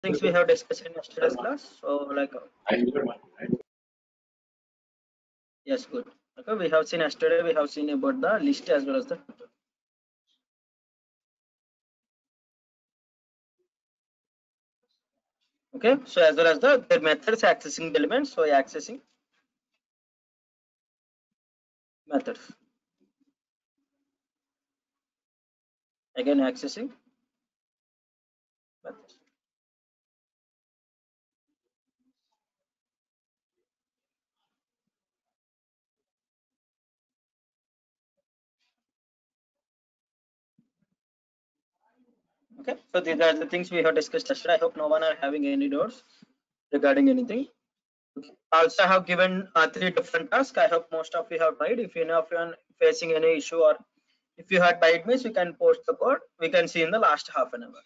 things we have discussed in yesterday's class. So like yes, good. Okay, we have seen yesterday. We have seen about the list as well as the okay. So as well as the their methods accessing the elements. So accessing methods again accessing methods. Okay, so these are the things we have discussed yesterday. I hope no one are having any doubts regarding anything. Okay. Also, I have given three different tasks. I hope most of you have tried. If any of you are facing any issue or if you had tried means we can post the code. We can see in the last half an hour.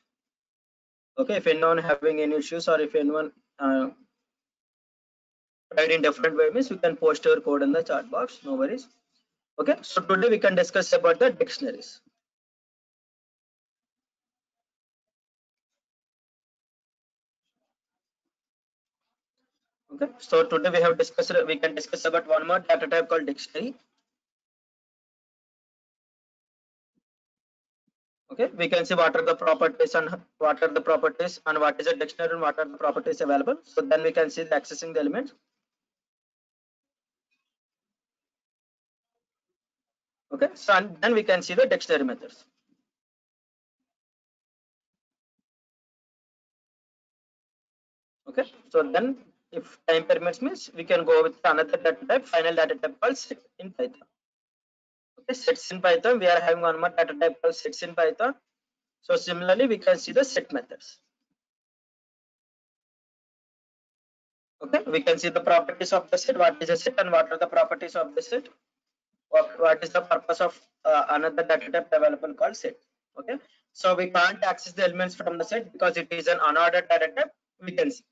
Okay, if anyone having any issues or if anyone tried in different way means we can post your code in the chat box. No worries. Okay, so today we can discuss about the dictionaries. Okay, so today we have discussed. We can discuss about one more data type called dictionary. Okay, we can see what are the properties and what are the properties and what is a dictionary and what are the properties available. So then we can see the accessing the elements. Okay, so and then we can see the dictionary methods. Okay, so then if time permits means we can go with another data type, final data type called set in Python. Okay, sets in Python, we are having one more data type called sets in Python. So similarly, we can see the set methods. Okay, we can see the properties of the set, what is a set and what are the properties of the set. What is the purpose of another data type available called set. Okay, so we can't access the elements from the set because it is an unordered data type. We can see.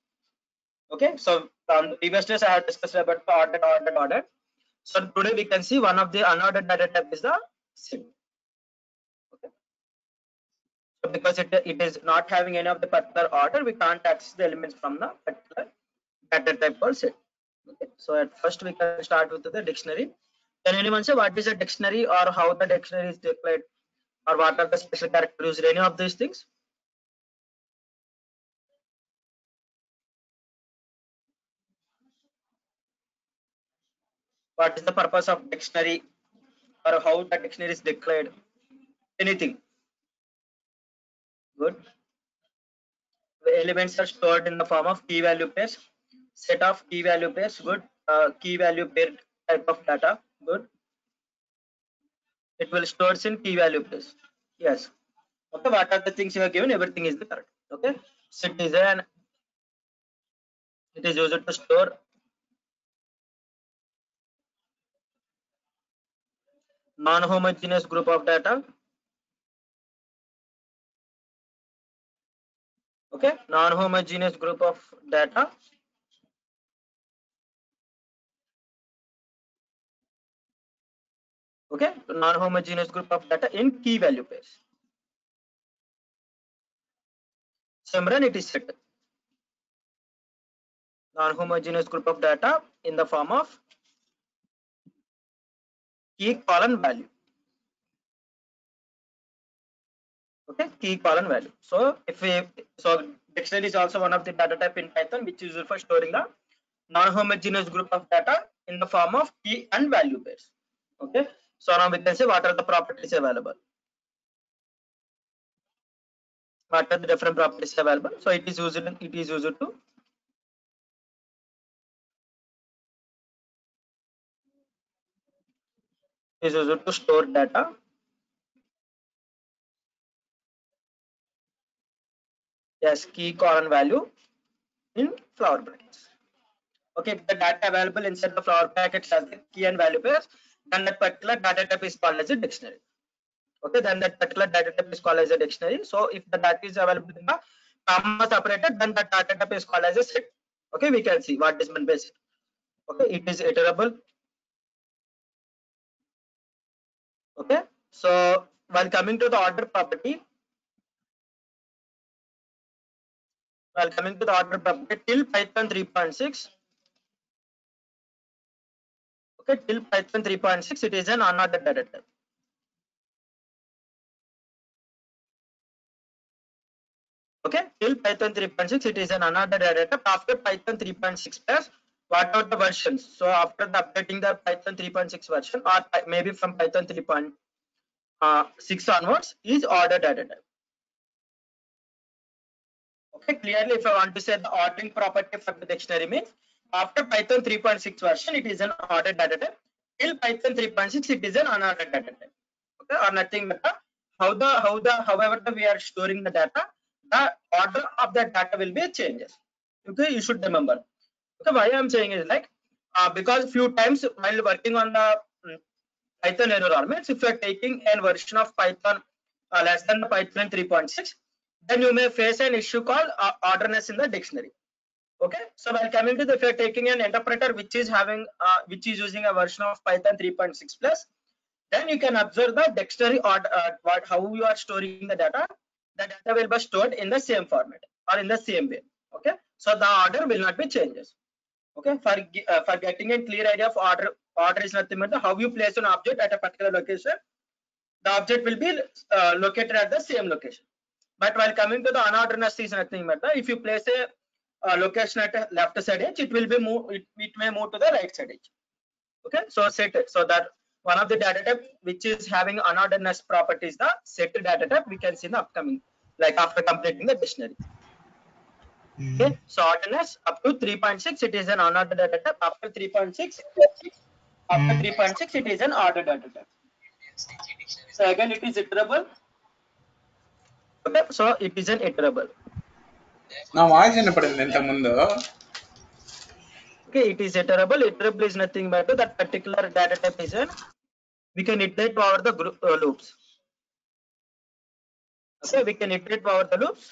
Okay, so on the previous days I have discussed about the ordered. So today we can see one of the unordered data type is the set. Okay, so because it is not having any of the particular order, we can't access the elements from the particular data type called set. Okay, so at first we can start with the dictionary. Can anyone say what is a dictionary or how the dictionary is declared or what are the special characters used? Any of these things? What is the purpose of dictionary or how the dictionary is declared? Anything? Good. The elements are stored in the form of key value pairs. Set of key value pairs. Good. Key value pair type of data. Good. It will stores in key value pairs. Yes. Okay. What are the things you have given? Everything is the correct. Okay. Set is an it is used to store non-homogeneous group of data. Okay. Non-homogeneous group of data. Okay. Non-homogeneous group of data in key value pairs. Simran, it is set. Non-homogeneous group of data in the form of key column value. Okay, key column value. So if we dictionary is also one of the data type in Python which is used for storing the non-homogeneous group of data in the form of key and value pairs. Okay, so now we can say what are the properties available. What are the different properties available? So it is used to store data. Yes, key column value in flower brackets. Okay, if the data available inside the flower brackets has the key and value pairs, then that particular data type is called as a dictionary. Okay, then that particular data type is called as a dictionary. So if the data is available in the comma separated, then that data type is called as a set. Okay, we can see what is meant by set. Okay, it is iterable. Okay, so while coming to the order property, Well, coming to the order property, till Python 3.6. Okay, till Python 3.6, it is an unordered data type. Okay, till Python 3.6, it is an unordered data type. After Python 3.6 plus, what are the versions? So after the updating the Python 3.6 version, or maybe from Python 3.6 onwards, is ordered data type. Okay, clearly, if I want to say the ordering property for the dictionary means after Python 3.6 version, it is an ordered data type. Till Python 3.6, it is an unordered data type. Okay, or nothing but however we are storing the data, the order of the data will be changes. Okay, you should remember. Okay, why I am saying is like because few times while working on the Python environments, if you are taking a version of Python less than the Python 3.6, then you may face an issue called orderness in the dictionary. Okay, so while coming to the, if you are taking an interpreter which is having which is using a version of Python 3.6 plus, then you can observe the dictionary order, how you are storing the data. The data will be stored in the same format or in the same way. Okay, so the order will not be changes. Okay, for getting a clear idea of order is nothing but how you place an object at a particular location. The object will be located at the same location. But while coming to the unorderedness is nothing but if you place a location at a left side edge, it will be move. It may move to the right side edge. Okay, so set it so that one of the data type which is having unorderedness property is the set data type. We can see in the upcoming, like after completing the dictionary. Okay, so orderedness up to 3.6, it is an unordered data type. After 3.6, it is an ordered data type. So again, it is iterable. Okay, so it is an iterable. నా voice వినపడింది ఇంత ముందు. Okay, it is iterable. Iterable is nothing but that particular data type is an we can iterate over the group loops. Okay, we can iterate over the loops.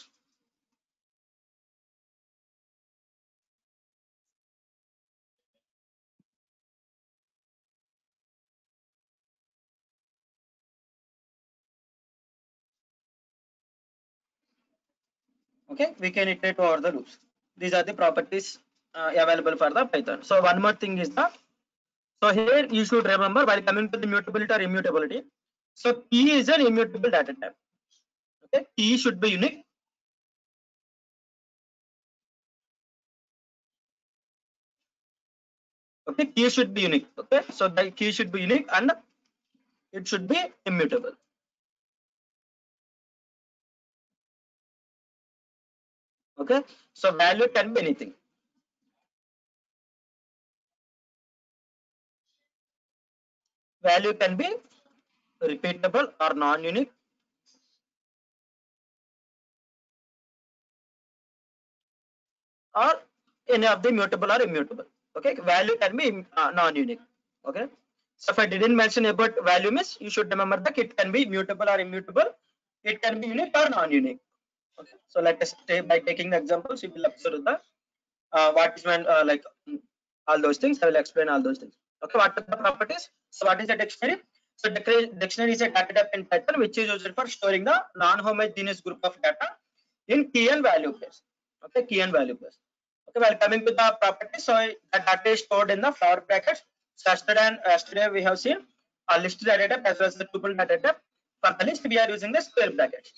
Okay, we can iterate over the loops. These are the properties available for the Python. So one more thing is the, so here you should remember while coming to the mutability or immutability, so key is an immutable data type. Okay, key should be unique. Okay, key should be unique. Okay, so the key should be unique and it should be immutable. Okay, so value can be anything. Value can be repeatable or non-unique. Or any of the mutable or immutable. Okay, value can be non-unique. Okay, so if I didn't mention about value means you should remember that it can be mutable or immutable. It can be unique or non-unique. Okay, so let us say by taking the examples, you will observe the what is meant like all those things. I will explain all those things. Okay, what are the properties? So what is a dictionary? So dictionary is a data type in Python which is used for storing the non-homogeneous group of data in key and value pairs. Okay, key and value pairs. Okay, well coming to the properties, so the data is stored in the flower brackets. So yesterday we have seen a list data type as well as the tuple data type. For the list we are using the square brackets.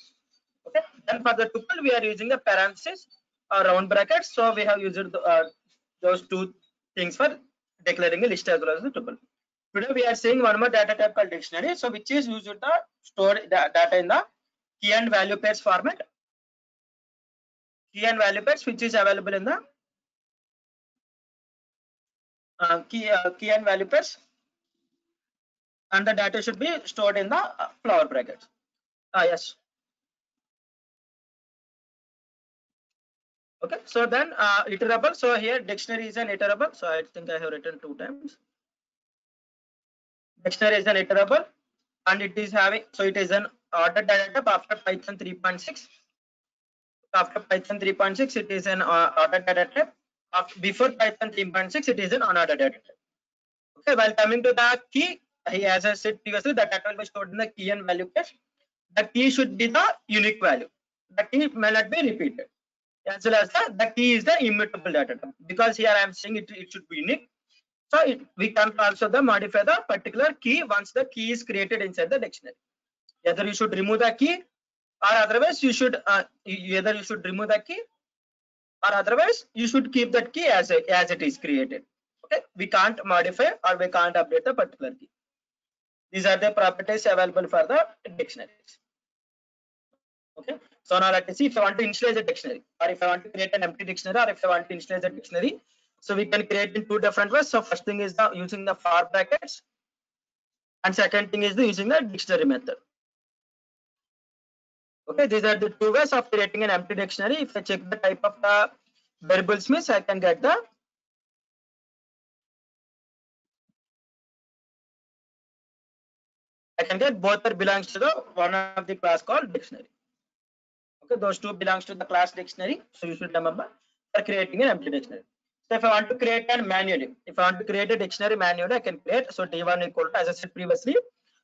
Okay, then for the tuple we are using the parentheses or round brackets. So we have used those two things for declaring a list as well as the tuple. Today we are seeing one more data type called dictionary, so which is used to store the data in the key and value pairs format. Key and value pairs which is available in the key and value pairs, and the data should be stored in the flower brackets. Yes. Okay, so then iterable. So here dictionary is an iterable. So I think I have written 2 times. Dictionary is an iterable, and it is having, so it is an ordered data type after Python 3.6. After Python 3.6, it is an ordered data type. Before Python 3.6, it is an unordered data type. Okay, while coming to the key, as I said previously, the data will be stored in the key and value pairs. The key should be the unique value. The key may not be repeated. as well as the key is the immutable data type, because here I am saying it should be unique. So we can also modify the particular key once the key is created inside the dictionary. Either you should remove the key, or otherwise you should either you should remove the key, or otherwise you should keep that key as it is created. Okay, we can't modify or we can't update the particular key. These are the properties available for the dictionaries. Okay, so now let us see if I want to initialize a dictionary, or if I want to create an empty dictionary, or if I want to initialize a dictionary. So we can create in two different ways. So first thing is the using the for brackets, and second thing is the using the dictionary method. Okay, these are the two ways of creating an empty dictionary. If I check the type of the variables means, I can get the both are belongs to the one of the class called dictionary. Okay, those two belongs to the class dictionary. So you should remember for creating an empty dictionary. So if I want to create a manually, if I want to create a dictionary manually, I can create. So D1 equal to, as I said previously,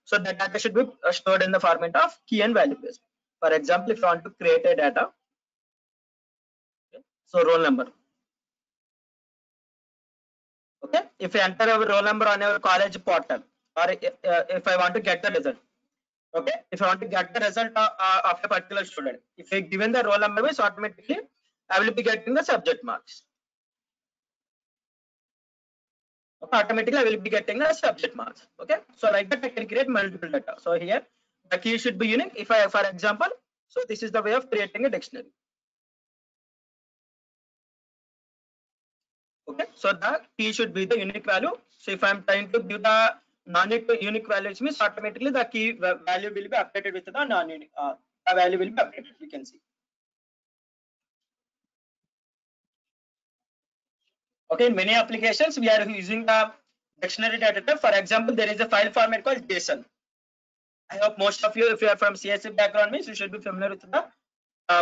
so the data should be stored in the format of key and value base. For example, if I want to create a data, okay, so roll number. Okay, if I enter our roll number on our college portal, or if I want to get the result, okay, if I want to get the result of a particular student, if I given the roll number base, automatically I will be getting the subject marks. Okay, automatically I will be getting the subject marks. Okay, so like that I can create multiple data. So here the key should be unique. If I, for example, so this is the way of creating a dictionary. Okay, so the key should be the unique value. So if I am trying to give the non-unique values, means automatically the key value will be updated with the non-unique value will be updated. We can see. Okay, in many applications we are using the dictionary data type. For example, there is a file format called JSON. I hope most of you, if you are from CSS background, means you should be familiar with the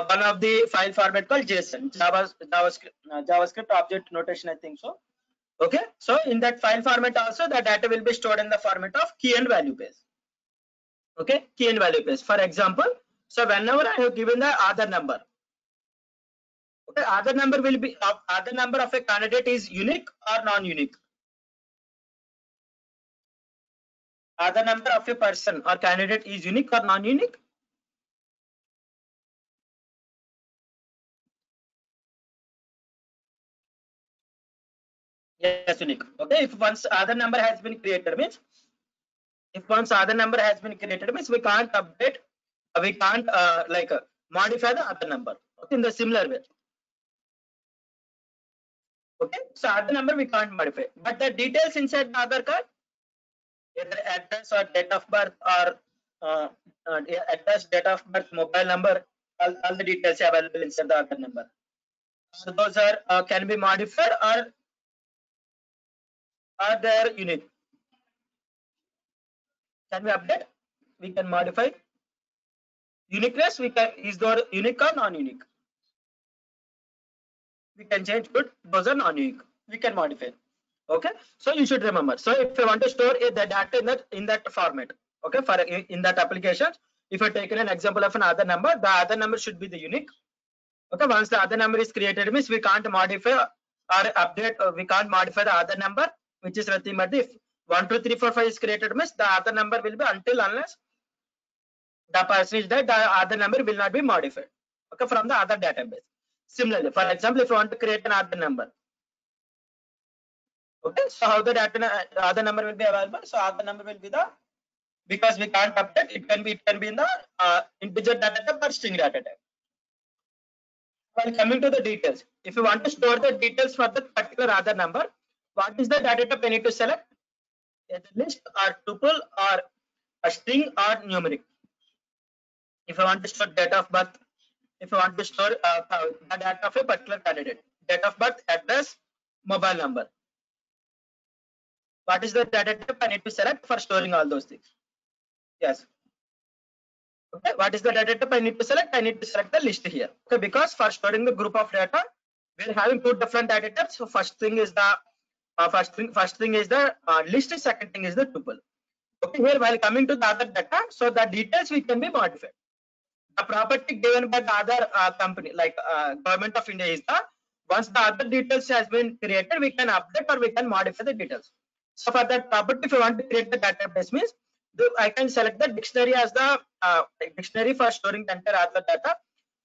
one of the file format called JSON, JavaScript object notation, I think so. Okay, so in that file format also the data will be stored in the format of key and value base. Okay, key and value base. For example, so whenever I have given the Aadhaar number, okay, Aadhaar number will be Aadhaar number of a candidate is unique or non-unique. Aadhaar number of a person or candidate is unique or non-unique. Yes, unique. Okay, if once Aadhaar number has been created, means if once Aadhaar number has been created, means we can't update, we can't modify the Aadhaar number. Okay, in the similar way. Okay, so Aadhaar number we can't modify, but the details inside the Aadhaar card, either address or date of birth, or address, date of birth, mobile number, all the details available inside the Aadhaar number. So those are can be modified or they are unique. Can we update? We can modify. Uniqueness, we can, is there unique or non-unique? We can change, good. Those are non-unique. We can modify. Okay, so you should remember. So if I want to store the data in that format, okay, for in that application, if I take an example of an Aadhaar number, the Aadhaar number should be the unique. Okay, once the Aadhaar number is created, means we can't modify or update, or we can't modify the Aadhaar number, which is nothing but if 1 2 3 4 5 is created, means the Aadhaar number will be until unless the person is dead, the Aadhaar number will not be modified. Okay, from the Aadhaar database. Similarly, for example, if you want to create an Aadhaar number, okay, so how the Aadhaar number will be available? So Aadhaar number will be the, because we can't update, it can be in the integer data type or string data type. While coming to the details, if you want to store the details for the particular Aadhaar number, what is the data type I need to select? Either list or tuple or a string or numeric. If I want to store date of birth, if I want to store the data of a particular candidate, date of birth, address, mobile number. What is the data type I need to select for storing all those things? Yes. Okay, what is the data type I need to select? I need to select the list here. Okay, because for storing the group of data, we are having two different data types. So first thing is the first thing is the list. Second thing is the tuple. Okay, here while coming to the other data, so the details we can be modified. the property given by the other company, like government of India, is the once the other details has been created, we can update or we can modify the details. So for that property, if you want to create the database, means I can select the dictionary as the dictionary for storing the entire other data.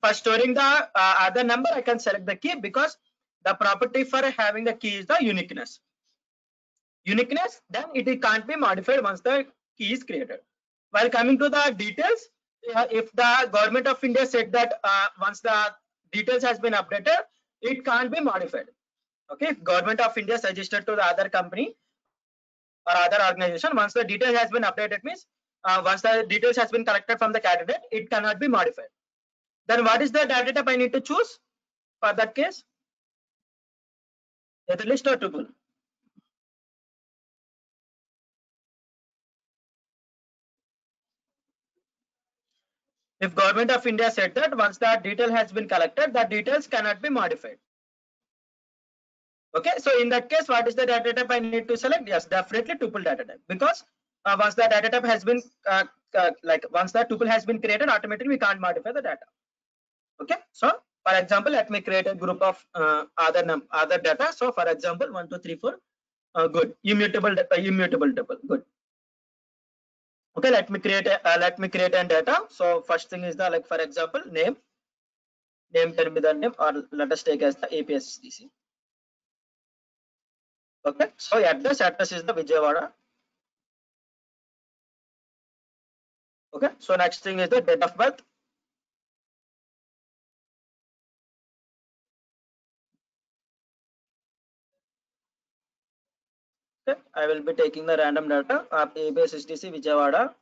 For storing the other number, I can select the key, because the property for having the key is the uniqueness. Then it can't be modified once the key is created. While coming to the details, if the government of India said that once the details has been updated, it can't be modified. Okay, if government of India suggested to the other company or other organization, once the detail has been updated, means once the details has been collected from the candidate, it cannot be modified. Then what is the data type I need to choose for that case? Either list or tuple. If government of India said that once the detail has been collected, the details cannot be modified. Okay, so in that case, what is the data type I need to select? Yes, definitely tuple data type, because once the data type has been once the tuple has been created, automatically we can't modify the data. Okay, so for example, let me create a group of other data. So for example, 1 2 3 4, good, immutable tuple, good. Okay, let me create a data. So first thing is the, like, for example, name can be the name, or let us take as the APSDC. Okay, so address is the Vijayawada. Okay, so next thing is the date of birth. Okay, I will be taking the random data of APSDC Vijayawada,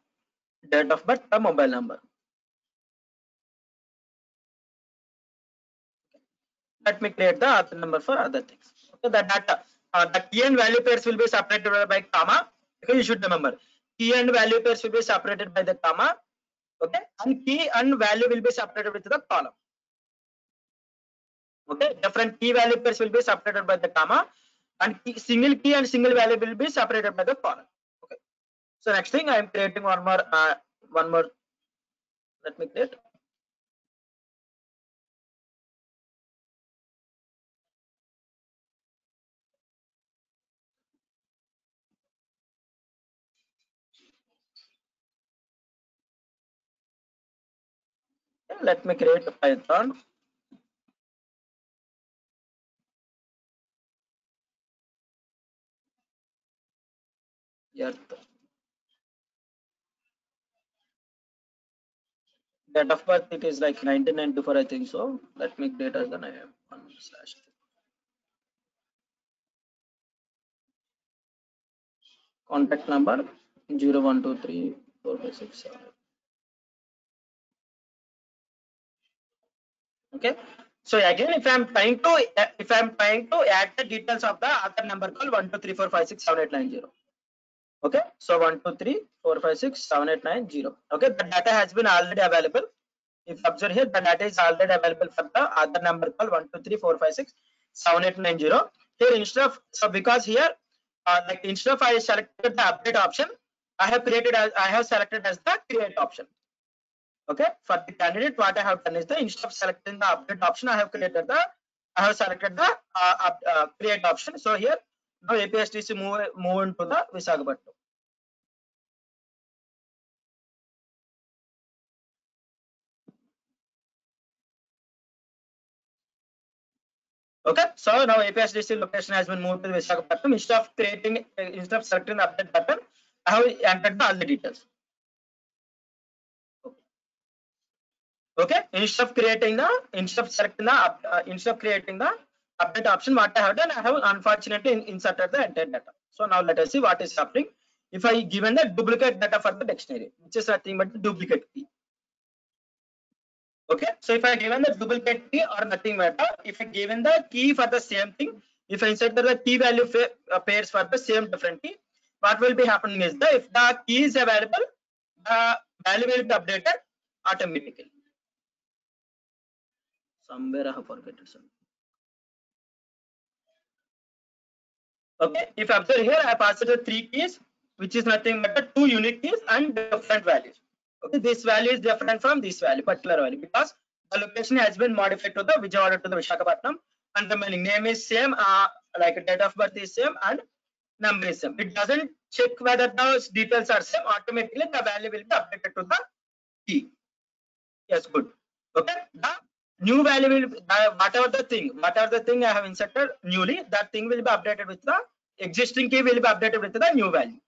date of birth, the mobile number. Let me create the other number for other things. Okay, the data, the key and value pairs will be separated by comma. Okay, you should remember, key and value pairs will be separated by the comma. Okay, and key and value will be separated with the column. Okay, different key value pairs will be separated by the comma, and single key and single value will be separated by the column. Okay, so next thing, I am creating one more. Let me create. Let me create a Python. Yes. Date of birth, it is like 1994, I think so. Let me create as the name 1 slash. Contact number 01234567. Okay. So again, if I'm trying to add the details of the other number called 12345678990. Okay, so 12345678990. Okay, the data has been already available. If you observe here, the data is already available for the other number called 12345678990. Here, instead of, so because here, like, instead of I selected the update option, I have selected as the create option. Okay, for the candidate, what I have done is, the instead of selecting the update option, I have selected the create option. So here now APSDC move into the Visakhapatnam. Okay, so now APSDC location has been moved to Visakhapatnam. Instead of selecting the update button, I have entered all the details. Okay, instead of creating the update option, what I have done, I have unfortunately inserted the entire data. So now let us see what is happening if I given the duplicate data for the dictionary, which is nothing but the duplicate key. Okay, so if I given the duplicate key or nothing matter, if I given the key for the same thing, if I insert the key value pairs for the same different key, what will be happening is that if the key is available, the value will be updated automatically. Somewhere I have forgotten something. Okay, if you observe here, I passed the 3 keys, which is nothing but the 2 unique keys and different values. Okay, this value is different from this value, particular value, because the location has been modified to the Vijayawada to the Visakhapatnam, and the meaning name is same, like date of birth is same and number is same. It doesn't check whether those details are same. Automatically, the value will be updated to the key. Yes, good. Okay, the new value will whatever the thing I have inserted newly, that thing will be updated with the existing key will be updated with the new value.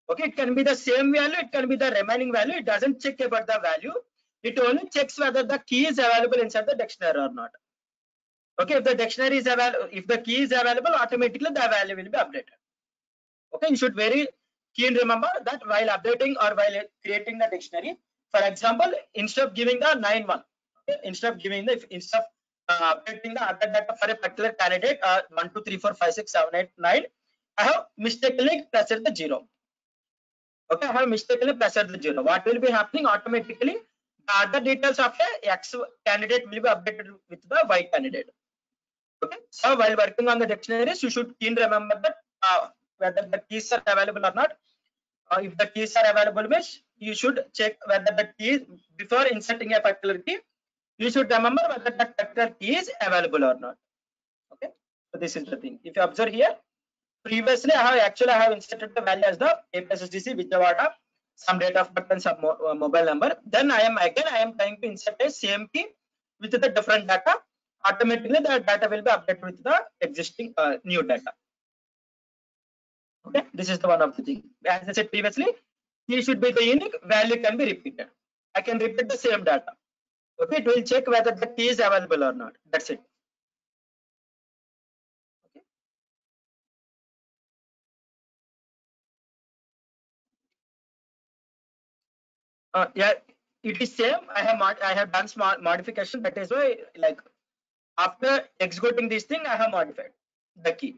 Okay, it can be the same value, it can be the remaining value. It doesn't check about the value. It only checks whether the key is available inside the dictionary or not. Okay, if the dictionary is available, if the key is available, automatically the value will be updated. Okay, you should very keen remember that while updating or while creating the dictionary. For example, instead of giving the 9-1, okay, instead of updating the other data for a particular candidate, 1 2 3 4 5 6 7 8 9, I have mistakenly pressed the 0. Okay, I have mistakenly pressed the 0. What will be happening? Automatically, the other details of a X candidate will be updated with the Y candidate. Okay, so while working on the dictionaries, you should keen remember that whether the keys are available or not. If the keys are available, means you should check whether the key before inserting a particular key. You should remember whether that particular key is available or not. Okay, so this is the thing. If you observe here, previously I have inserted the value as the APSSDC Vijayawada, some date of birth and some mobile number. Then I am trying to insert a same key with the different data. Automatically the data will be updated with the existing new data. Okay, this is the one of the thing. As I said previously, key should be the unique, value can be repeated. I can repeat the same data. Okay, it will check whether the key is available or not. That's it. Yeah, it is same. I have done small modification. That is why, like, after executing this thing, I have modified the key.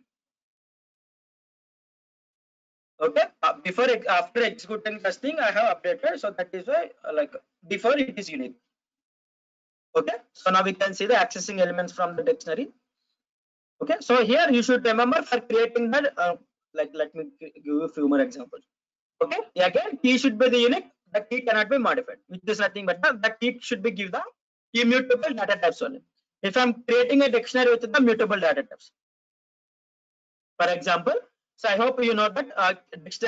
Okay, after executing this thing, I have updated. So that is why, like, before it is unique. Okay, so now we can see the accessing elements from the dictionary. Okay, so here you should remember for creating that. Like, let me give you a few more examples. Okay, again, key should be the unique. The key cannot be modified, which is nothing but the key should be give the immutable data types only. If I'm creating a dictionary with the mutable data types, for example, so I hope you know that list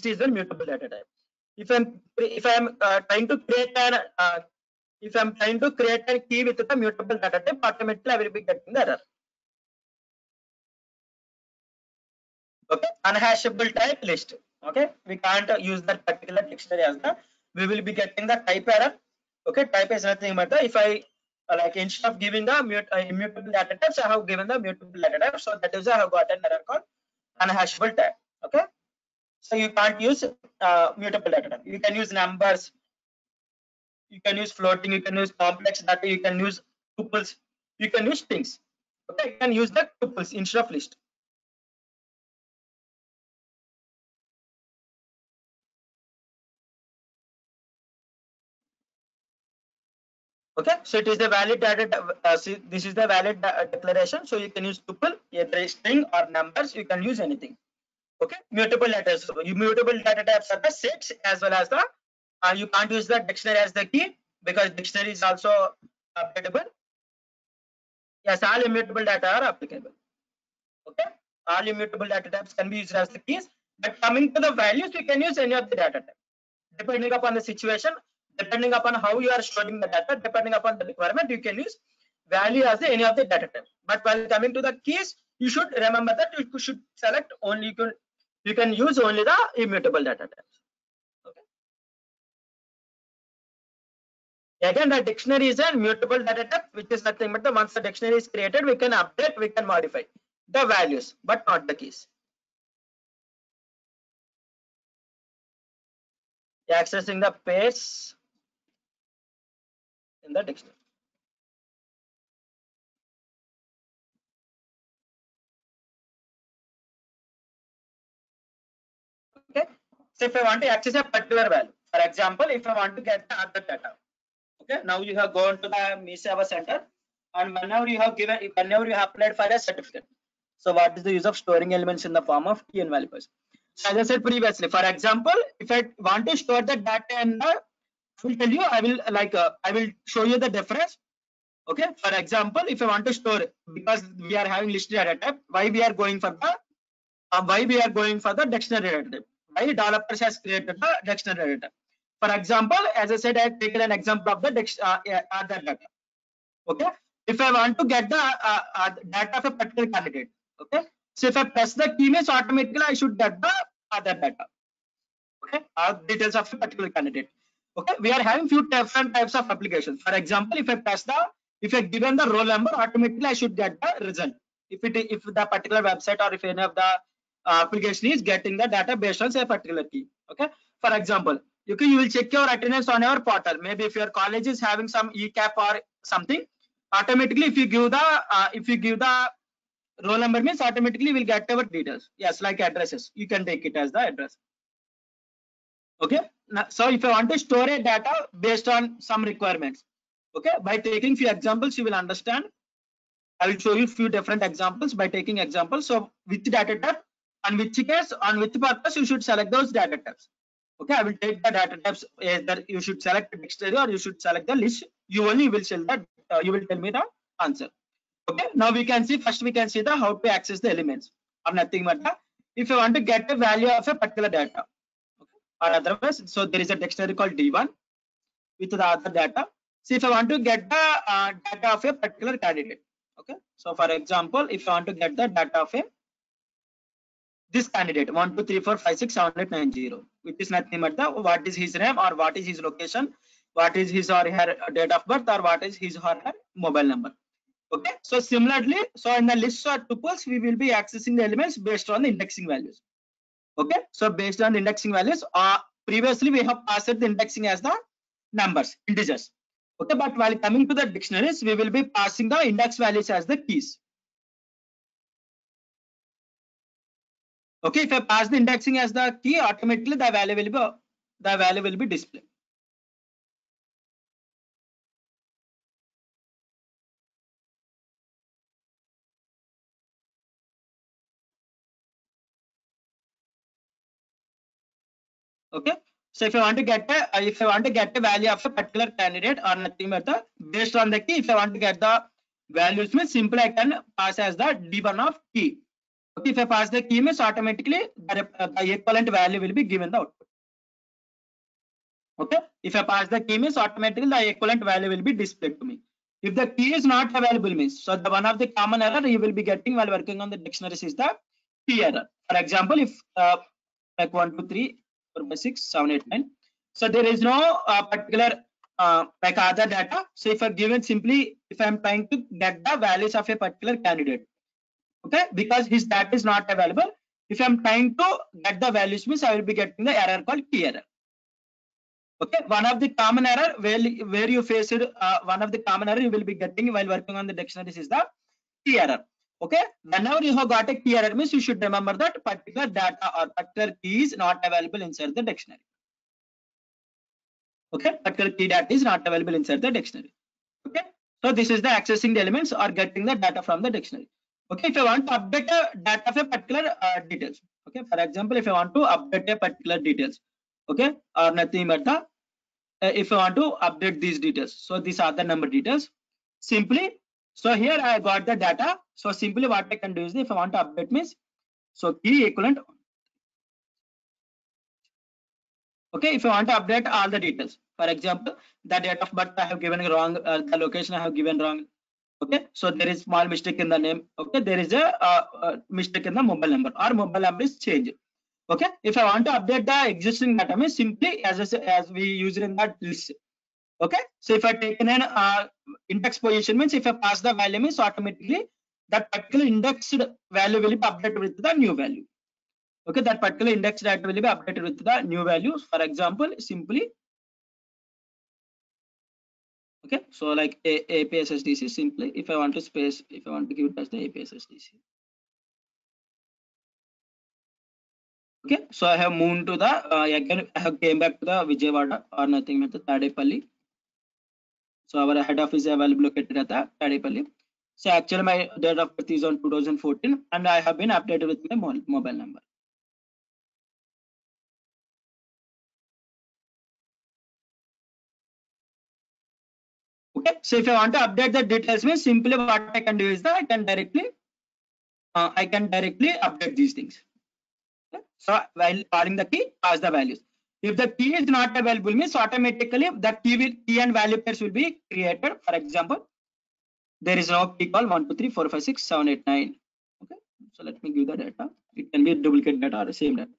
is a mutable data type. If I'm trying to create a key with the mutable data type, automatically I will be getting the error. Okay, unhashable type list. Okay, we can't use that particular dictionary as the, we will be getting the type error. Okay, type is nothing but the, if I like instead of giving the immutable data types, I have given the mutable data type. So that is I have got an error called unhashable type. Okay, so you can't use mutable data type. You can use numbers, you can use floating, you can use complex data, you can use tuples, you can use strings. Okay, you can use the tuples instead of list. Okay, so it is the valid data. See, this is the valid declaration. So you can use tuple, either string or numbers. You can use anything. Okay, mutable data. So mutable data types are the sets as well as the. You can't use the dictionary as the key because dictionary is also applicable. Yes, all immutable data are applicable. Okay, all immutable data types can be used as the keys. But coming to the values, you can use any of the data type depending upon the situation. Depending upon how you are storing the data, depending upon the requirement, you can use value as any of the data type. But while coming to the keys, you should remember that you should select only, you can use only the immutable data types. Okay. Again, the dictionary is a mutable data type, which is nothing but the once the dictionary is created, we can update, we can modify the values, but not the keys. Accessing the pairs in the dictionary. Okay, so if I want to access a particular value, for example, if I want to get the other data, okay, now you have gone to the Mi-Seva center, and whenever you have applied for a certificate. So what is the use of storing elements in the form of key and value? So as I said previously, for example, if I want to store the data in the I will tell you, I will show you the difference. Okay, for example, if I want to store, because we are having list data type, why we are going for the dictionary data type? Why developers has created the dictionary data type? For example, as I said, I have taken an example of the Aadhaar data. Okay, if I want to get the data of a particular candidate, okay, so if I press the key means automatically I should get the Aadhaar data. Okay, details of a particular candidate. Okay, we are having few different types of applications. For example, if I given the roll number, automatically I should get the result. If the particular website or if any of the application is getting the data based on say a particular key. Okay, for example, you will check your attendance on your portal. Maybe if your college is having some ECAP or something, automatically if you give the roll number means automatically we'll get our details. Yes, like addresses, you can take it as the address. Okay, now, so if I want to store a data based on some requirements, okay, by taking few examples you will understand. I will show you few different examples by taking examples. So which data type and which case on which purpose you should select those data types. Okay, I will take the data types, either you should select the dictionary or you should select the list. You only will select that, you will tell me the answer. Okay, now we can see, first we can see the how to access the elements or nothing but if you want to get a value of a particular data, okay, or otherwise, so there is a dictionary called D1 with the other data. So if I want to get the data of a particular candidate, okay, so for example, if I want to get the data of a this candidate 1 2 3 4 5 6 7 8 9 0, which is nothing but the what is his name or what is his location, what is his or her date of birth, or what is his or her mobile number. Okay, so similarly, so in the list or tuples we will be accessing the elements based on the indexing values. Okay, so based on the indexing values, previously we have passed the indexing as the numbers, integers. Okay, but while coming to the dictionaries we will be passing the index values as the keys. Okay, if I pass the indexing as the key, automatically the value will be displayed. Okay, so if I want to get a value of a particular candidate or nothing but the based on the key, if I want to get the values means simply I can pass as the D1 of key. Okay, if I pass the key means automatically the equivalent value will be given the output. Okay, if I pass the key means automatically the equivalent value will be displayed to me. If the key is not available means, so the one of the common error you will be getting while working on the dictionaries is the key error. For example, if like 1 2 3 4 5 6 7 8 9, so there is no particular like other data. So if I given simply if I am trying to get the values of a particular candidate, okay, because his data is not available, if I'm trying to get the values means I will be getting the error called key error. Okay, one of the common error where you face it, one of the common error you will be getting while working on the dictionaries is the key error. Okay, whenever you have got a key error means you should remember that particular data or particular key is not available inside the dictionary. Okay, particular key data is not available inside the dictionary. Okay, so this is the accessing the elements or getting the data from the dictionary. Okay, if I want to update a data of a particular details, okay, for example, if I want to update a particular details, okay, or nothing but the if I want to update these details, so these are the number details. Simply, so here I got the data. So simply what I can do is if I want to update means, so key equivalent. Okay, if I want to update all the details, for example, the date of birth I have given wrong, the location I have given wrong. Okay, so there is small mistake in the name. Okay, there is a mistake in the mobile number or mobile number is changed. Okay, if I want to update the existing data means simply as we use it in that list. Okay, so if I take an index position means if I pass the value means automatically that particular indexed value will be updated with the new value. Okay, that particular index data will be updated with the new values. For example, simply, okay, so like APSSDC simply if I want to give it as the APSSDC. Okay, so I have moved to the again I have came back to the Vijayawada or nothing but the Tadepalli. So our head office is available located at the Tadepalli. So actually my date of birth is on 2014 and I have been updated with my mobile number. Okay, so if I want to update the details means simply what I can do is that I can directly update these things. Okay? So while calling the key, pass the values. If the key is not available means automatically the key and value pairs will be created. For example, there is no key called 1 2 3 4 5 6 7 8 9. Okay, so let me give the data. It can be duplicate data or same data.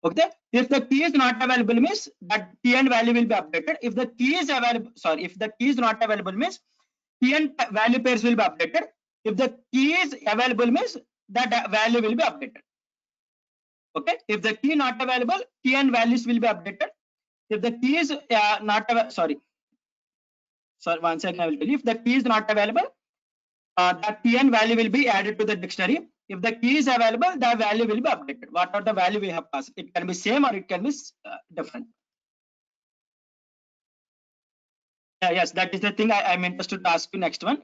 Okay, if the key is not available means that key and value will be updated. If the key is available, sorry, if the key is not available means key and value pairs will be updated. If the key is available means that value will be updated. Okay, if the key not available, key and values will be updated. If the key is not sorry, one second, I will tell you. If the key is not available, the key and value will be added to the dictionary. If the key is available, the value will be updated. What are the value we have passed? It can be same or it can be different. Yes, that is the thing I'm interested to ask you next one.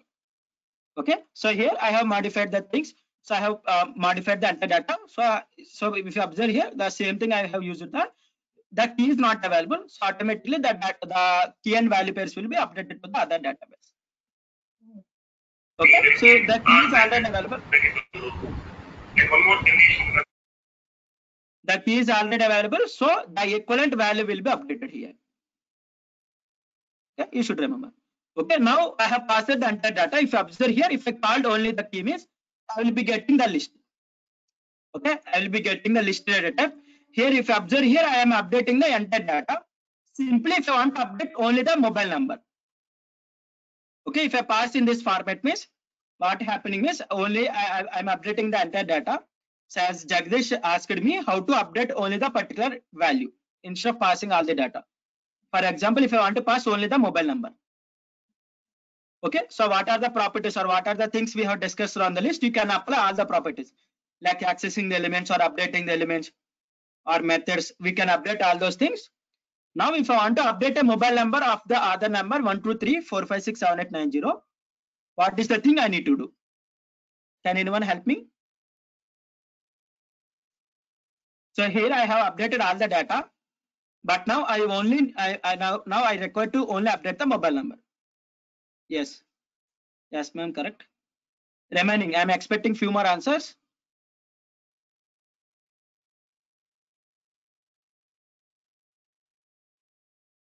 Okay, so here I have modified the things. So I have modified the entire data. So if you observe here, the same thing I have used the key is not available. So automatically the key and value pairs will be updated to the other database. Okay, so the key is already available. The key is already available, so the equivalent value will be updated here. Okay, you should remember. Okay, now I have passed the entire data. If you observe here, if I called only the key means I will be getting the list. Okay, I will be getting the list data. Here, if you observe here, I am updating the entire data. Simply, if I want to update only the mobile number. Okay, if I pass in this format means what happening is only I'm updating the entire data. So as Jagdish asked me how to update only the particular value instead of passing all the data. For example, if I want to pass only the mobile number. Okay, so what are the properties or what are the things we have discussed on the list? You can apply all the properties like accessing the elements or updating the elements or methods. We can update all those things. Now, if I want to update a mobile number of the other number 1 2 3 4 5 6 7 8 9 0, what is the thing I need to do? Can anyone help me? So here I have updated all the data, but now I require to only update the mobile number. Yes, ma'am, correct. Remaining, I am expecting few more answers.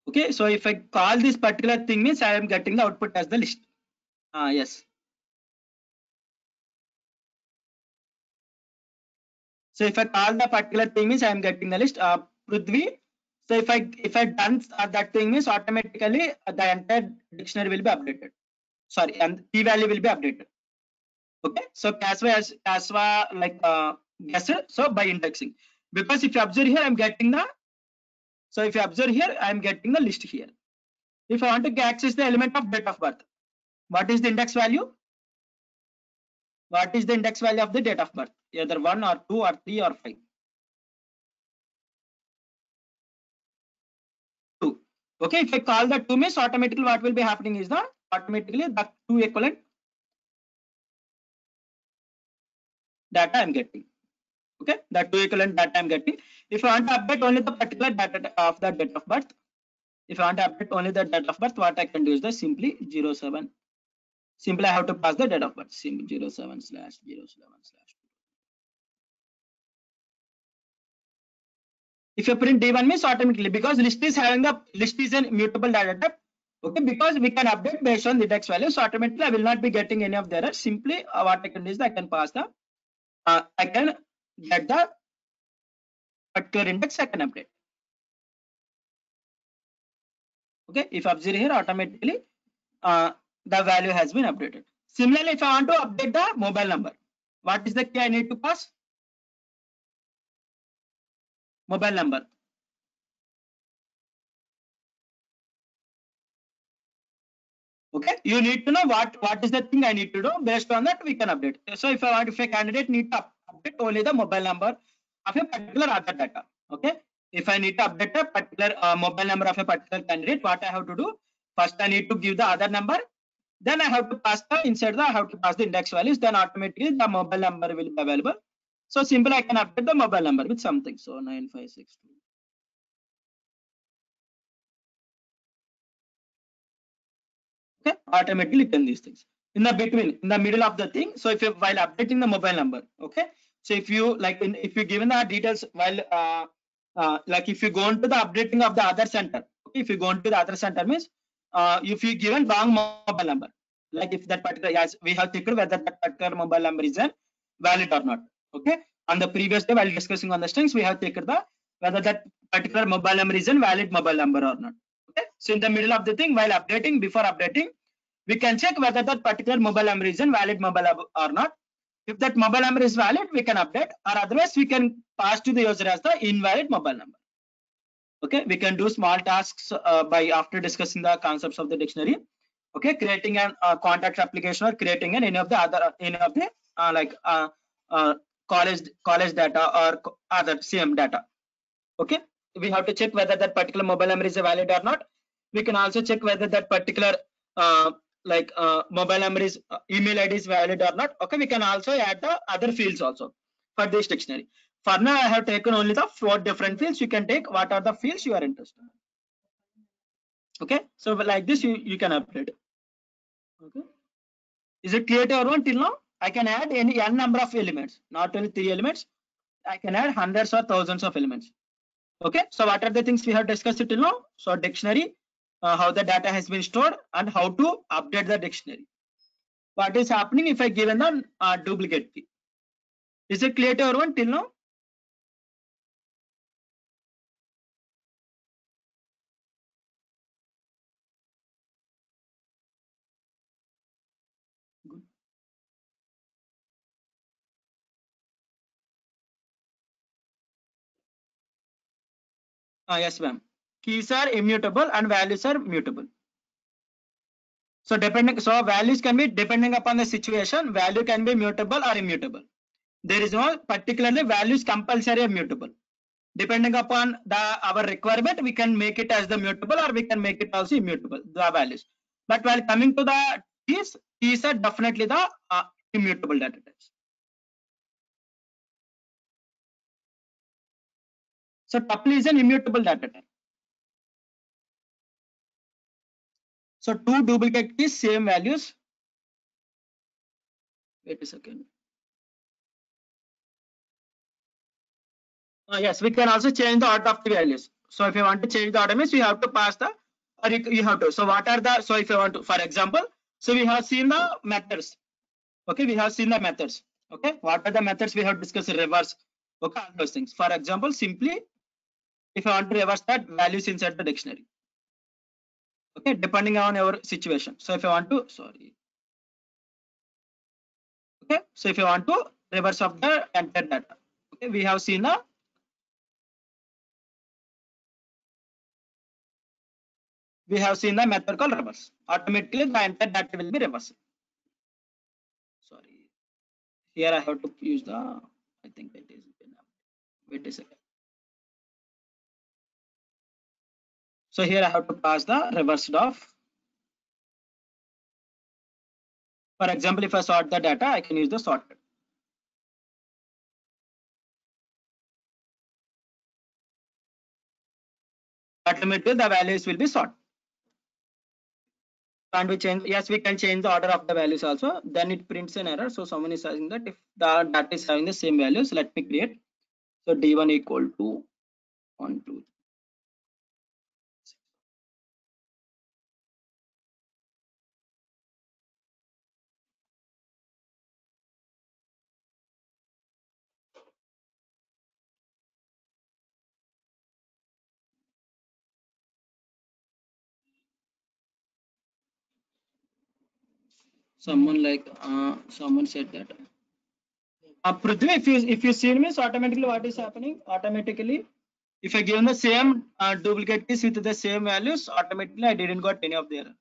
Okay, so if I call this particular thing means I am getting the output as the list. Yes. So if I call the particular thing means I am getting the list. Prithvi. So if I done that thing means automatically the entire dictionary will be updated. Sorry, and p value will be updated. Okay, so Casva like guessed. So by indexing, because if you observe here, I'm getting the. So if you observe here, I'm getting the list here. If I want to access the element of date of birth, what is the index value? What is the index value of the date of birth? Either 1 or 2 or 3 or 5. 2. Okay, if I call the 2 means automatically what will be happening is automatically the 2 equivalent data I'm getting. Okay, the 2 equivalent data I'm getting. If I want to update only the particular data of the date of birth, if I want to update only the date of birth, what I can do is the simply 07. Simply I have to pass the date of birth. Simply 07/07/. If you print D1 means automatically, because list is a mutable data type. Okay, because we can update based on the index value, so automatically I will not be getting any of the errors. Simply what I can do is I can pass the I can get the particular index I can update. Okay, if you observe here, automatically the value has been updated. Similarly, if I want to update the mobile number, what is the key I need to pass? Mobile number. Okay, you need to know what is the thing I need to do. Based on that, we can update. So if a candidate need to update only the mobile number of a particular other data. Okay, if I need to update a particular mobile number of a particular candidate, what I have to do? First, I need to give the other number. Then I have to pass I have to pass the index values. Then automatically the mobile number will be available. So simple, I can update the mobile number with something. So 9562. Okay, automatically return these things in the between, in the middle of the thing. So if you, while updating the mobile number, okay, so if you like if you given the details while like if you go into the updating of the other center, okay, if you go into the other center means if you given wrong mobile number, like if that particular, yes, we have checked whether that particular mobile number is valid or not. Okay, on the previous day while discussing on the strings, we have checked the whether that particular mobile number is a valid mobile number or not. Okay, so in the middle of the thing while updating, before updating, we can check whether that particular mobile number is a valid mobile number or not. If that mobile number is valid, we can update, or otherwise we can pass to the user as the invalid mobile number. Okay, we can do small tasks by after discussing the concepts of the dictionary. Okay, creating an contact application or creating an any of the other like college data or other CM data. Okay, we have to check whether that particular mobile number is valid or not. We can also check whether that particular mobile number is email ID is valid or not. Okay, we can also add the other fields also for this dictionary. For now, I have taken only the 4 different fields. You can take what are the fields you are interested in. Okay, so like this you can update. Okay, is it clear to everyone till now? I can add any n number of elements, not only 3 elements. I can add hundreds or thousands of elements. Okay, so what are the things we have discussed till now? So dictionary, how the data has been stored, and how to update the dictionary. What is happening if I given the duplicate key? Is it clear to everyone till now? Good. Yes, ma'am. Keys are immutable and values are mutable. So depending, so values can be depending upon the situation. Value can be mutable or immutable. There is no particularly values compulsory or mutable. Depending upon the our requirement, we can make it as the mutable or we can make it also immutable, the values. But while coming to the keys are definitely the immutable data types. So tuple is an immutable data type. So 2 duplicate keys, same values. Wait a second. Yes, we can also change the order of the values. So if you want to change the order means you have to pass the, or you have to. So what are the, so if you want to, for example, so we have seen the methods. Okay, we have seen the methods. Okay, what are the methods we have discussed? Reverse. Okay, all those things. For example, simply if I want to reverse that values inside the dictionary. Okay, depending on your situation. So if I want to, sorry. Okay, so if you want to reverse of the entire data. Okay, we have seen the method called reverse. Automatically the entire data will be reversed. Sorry, here I have to use the, I think it is, wait a second. So here I have to pass the reversed of. For example, if I sort the data, I can use the sorted. Automatically the values will be sorted. Can we change? Yes, we can change the order of the values also. Then it prints an error. So someone is saying that if the data is having the same values, let me create. So D1 equal to 1, 2. Someone like someone said that. Prithvi, if you see means automatically what is happening? Automatically, if I given the same duplicate keys with the same values, automatically I didn't got any of the error.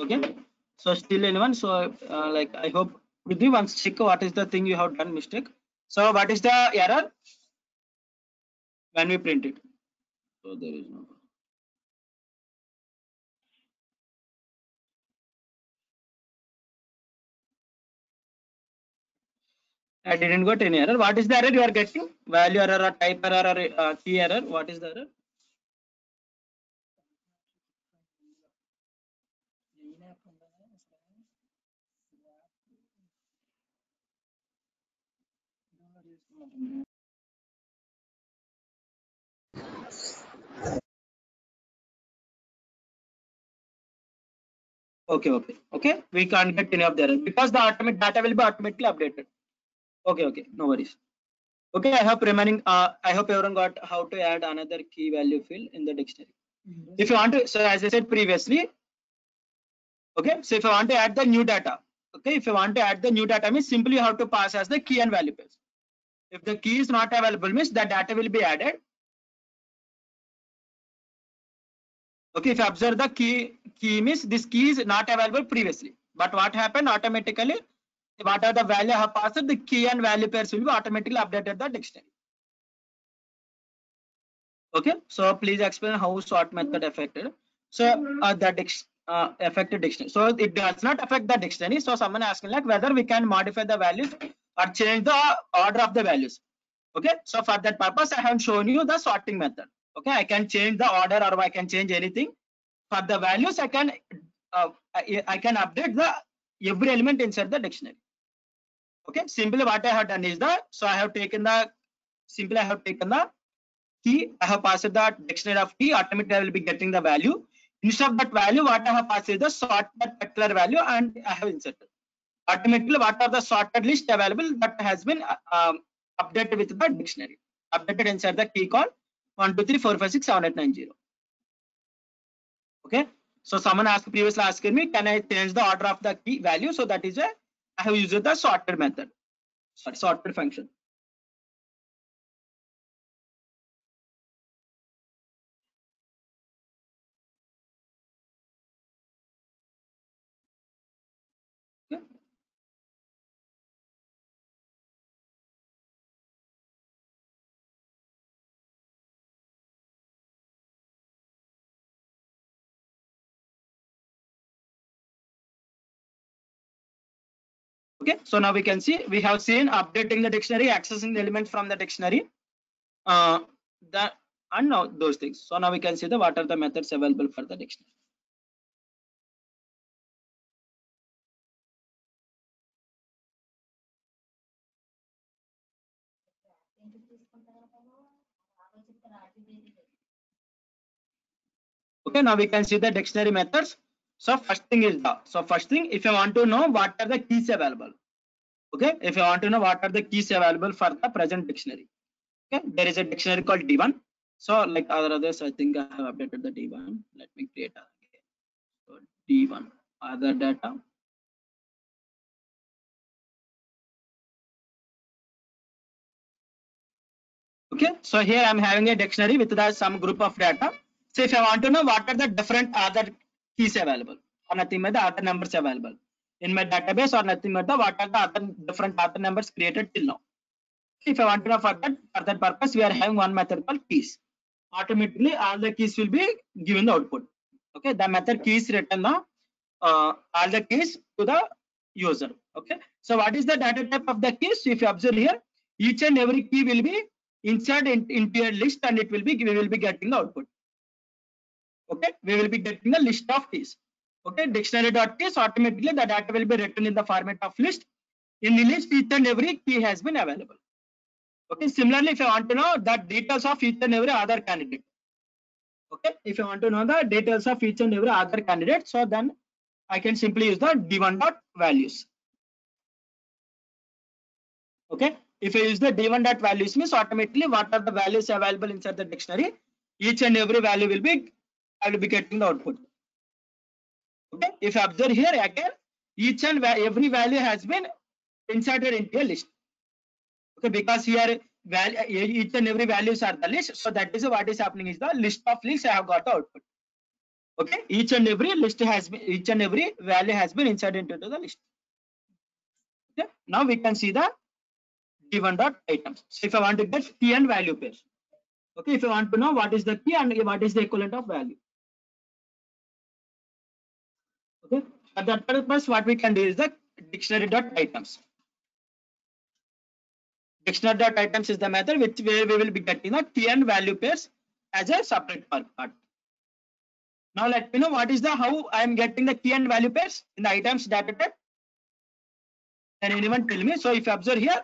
Okay. So still anyone? So like I hope Prithvi once check what is the thing you have done mistake. So what is the error when we print it? So there is no. I didn't got any error. What is the error you are getting? Value error or type error or key error? What is the error? Okay. We can't get any of the error because the automatic data will be automatically updated. Okay. No worries. Okay, I hope everyone got how to add another key value field in the dictionary. If you want to, so as I said previously, okay, so if you want to add the new data, okay, if you want to add the new data means simply you have to pass as the key and value pairs. If the key is not available means the data will be added. Okay, if you observe the key means this key is not available previously, but what happened automatically, whatever the value I have passed, the key and value pairs will be automatically updated the dictionary. Okay, so please explain how sort method affected. So affected dictionary. So it does not affect the dictionary. So someone asking like whether we can modify the values or change the order of the values. Okay, so for that purpose I have shown you the sorting method. Okay, I can change the order or I can change anything. For the values I can update the every element inside the dictionary. Okay, simply what I have done is that I have taken the key, I have passed the dictionary of key, automatically I will be getting the value. Instead of that value, what I have passed is the sorted particular value and I have inserted. Automatically, what are the sorted list available that has been updated with the dictionary. Updated inside the key called 1, 2, 3, 4, 5, 6, 7, 8, 9, 0. Okay. So someone previously asked me, can I change the order of the key value? So that is why I have used the sorted method. Sorted function. Okay. Okay, so now we can see we have seen updating the dictionary, accessing the elements from the dictionary, and now those things. So now we can see what are the methods available for the dictionary. Okay, now we can see the dictionary methods. So first thing, if you want to know what are the keys available. Okay, if you want to know what are the keys available for the present dictionary. Okay, there is a dictionary called D1. So like others, I think I have updated the D1. Let me create again. So D1 other data. Okay, so here I'm having a dictionary with some group of data. So if I want to know what are the different other keys available or nothing but the other numbers available in my database or nothing but the what are the other different other numbers created till now. If I want to know for that purpose, we are having one method called keys. Automatically all the keys will be given the output. Okay, the method keys return the all the keys to the user. Okay, so what is the data type of the keys? If you observe here, each and every key will be inserted into a list and we will be getting the output. Okay, we will be getting the list of keys. Okay, dictionary.keys, automatically the data will be written in the format of list. In the list, each and every key has been available. Okay, similarly, if you want to know the details of each and every other candidate. Okay, if you want to know the details of each and every other candidate, so then I can simply use the d1.values. Okay, if I use the d1.values means automatically what are the values available inside the dictionary, each and every value I will be getting the output. Okay, if you observe here again, each and every value has been inserted into a list. Okay, because here each and every values are the list, so that is what is happening is the list of lists I have got the output. Okay, each and every value has been inserted into the list. Okay, now we can see the d1.items. So if I want to get key and value pairs, okay, if I want to know what is the key and what is the equivalent of value. Okay, for that purpose what we can do is the dictionary.items. Dictionary.items is the method where we will be getting the key and value pairs as a separate part. Now let me know what is the how I am getting the key and value pairs in the items data type. Can anyone tell me? So if you observe here,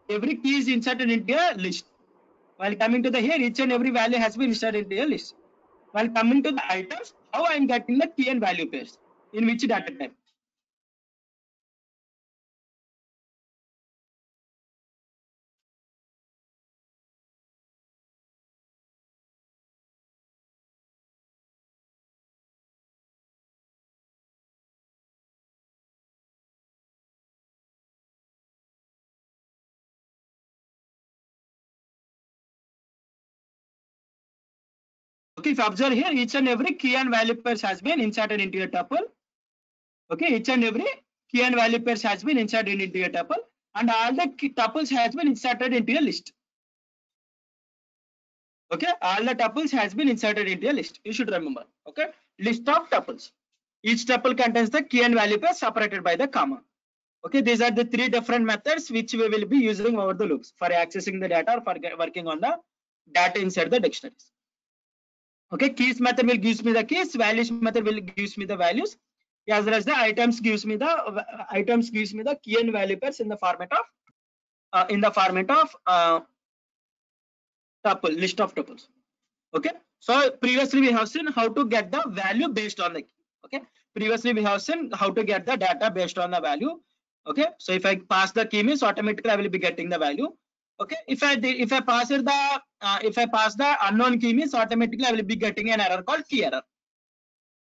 every key is inserted into a list. While coming to the here, each and every value has been inserted into a list. While coming to the items, how I am getting the key and value pairs in which data type? Okay, if you observe here, each and every key and value pairs has been inserted into a tuple. Okay, each and every key and value pairs has been inserted into a tuple, and all the tuples has been inserted into a list. Okay, all the tuples has been inserted into a list. You should remember. Okay, list of tuples. Each tuple contains the key and value pair separated by the comma. Okay, these are the three different methods which we will be using over the loops for accessing the data or for working on the data inside the dictionaries. Okay, keys method will gives me the keys, values method will gives me the values, as well as the items gives me the key and value pairs in the format of tuple, list of tuples. Okay, so previously we have seen how to get the value based on the key. Okay, previously we have seen how to get the data based on the value. Okay, so if I pass the key means automatically I will be getting the value. Okay, if I pass the unknown key means automatically I will be getting an error called key error.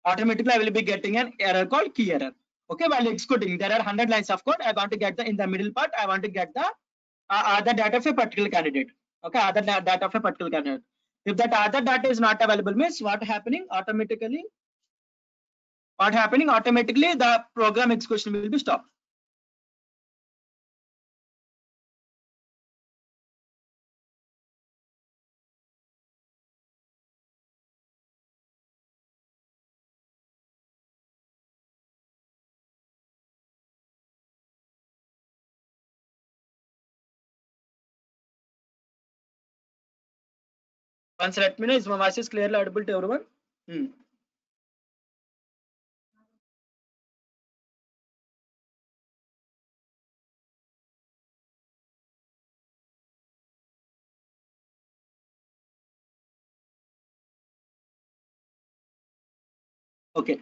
Automatically I will be getting an error called key error. Okay, while executing there are 100 lines of code. I want to get the in the middle part I want to get the data of a particular candidate. Okay, other data of a particular candidate. If that other data is not available means what happening automatically the program execution will be stopped. Once let me know is my voice is clearly audible to everyone. Okay,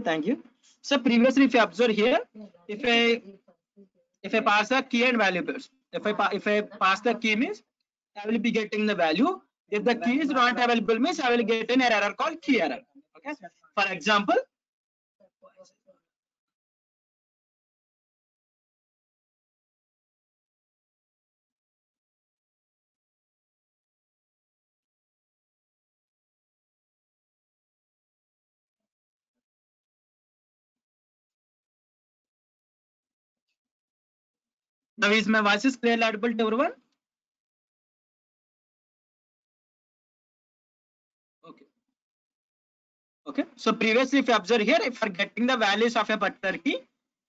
thank you. So previously if you observe here, if I pass the key and value pairs, if I pass the key means I will be getting the value. If the key is not available means I will get an error called key error. Okay, for example, now is my voice is clearly audible to everyone? Okay. Okay, so previously if you observe here, if you are getting the values of a particular key,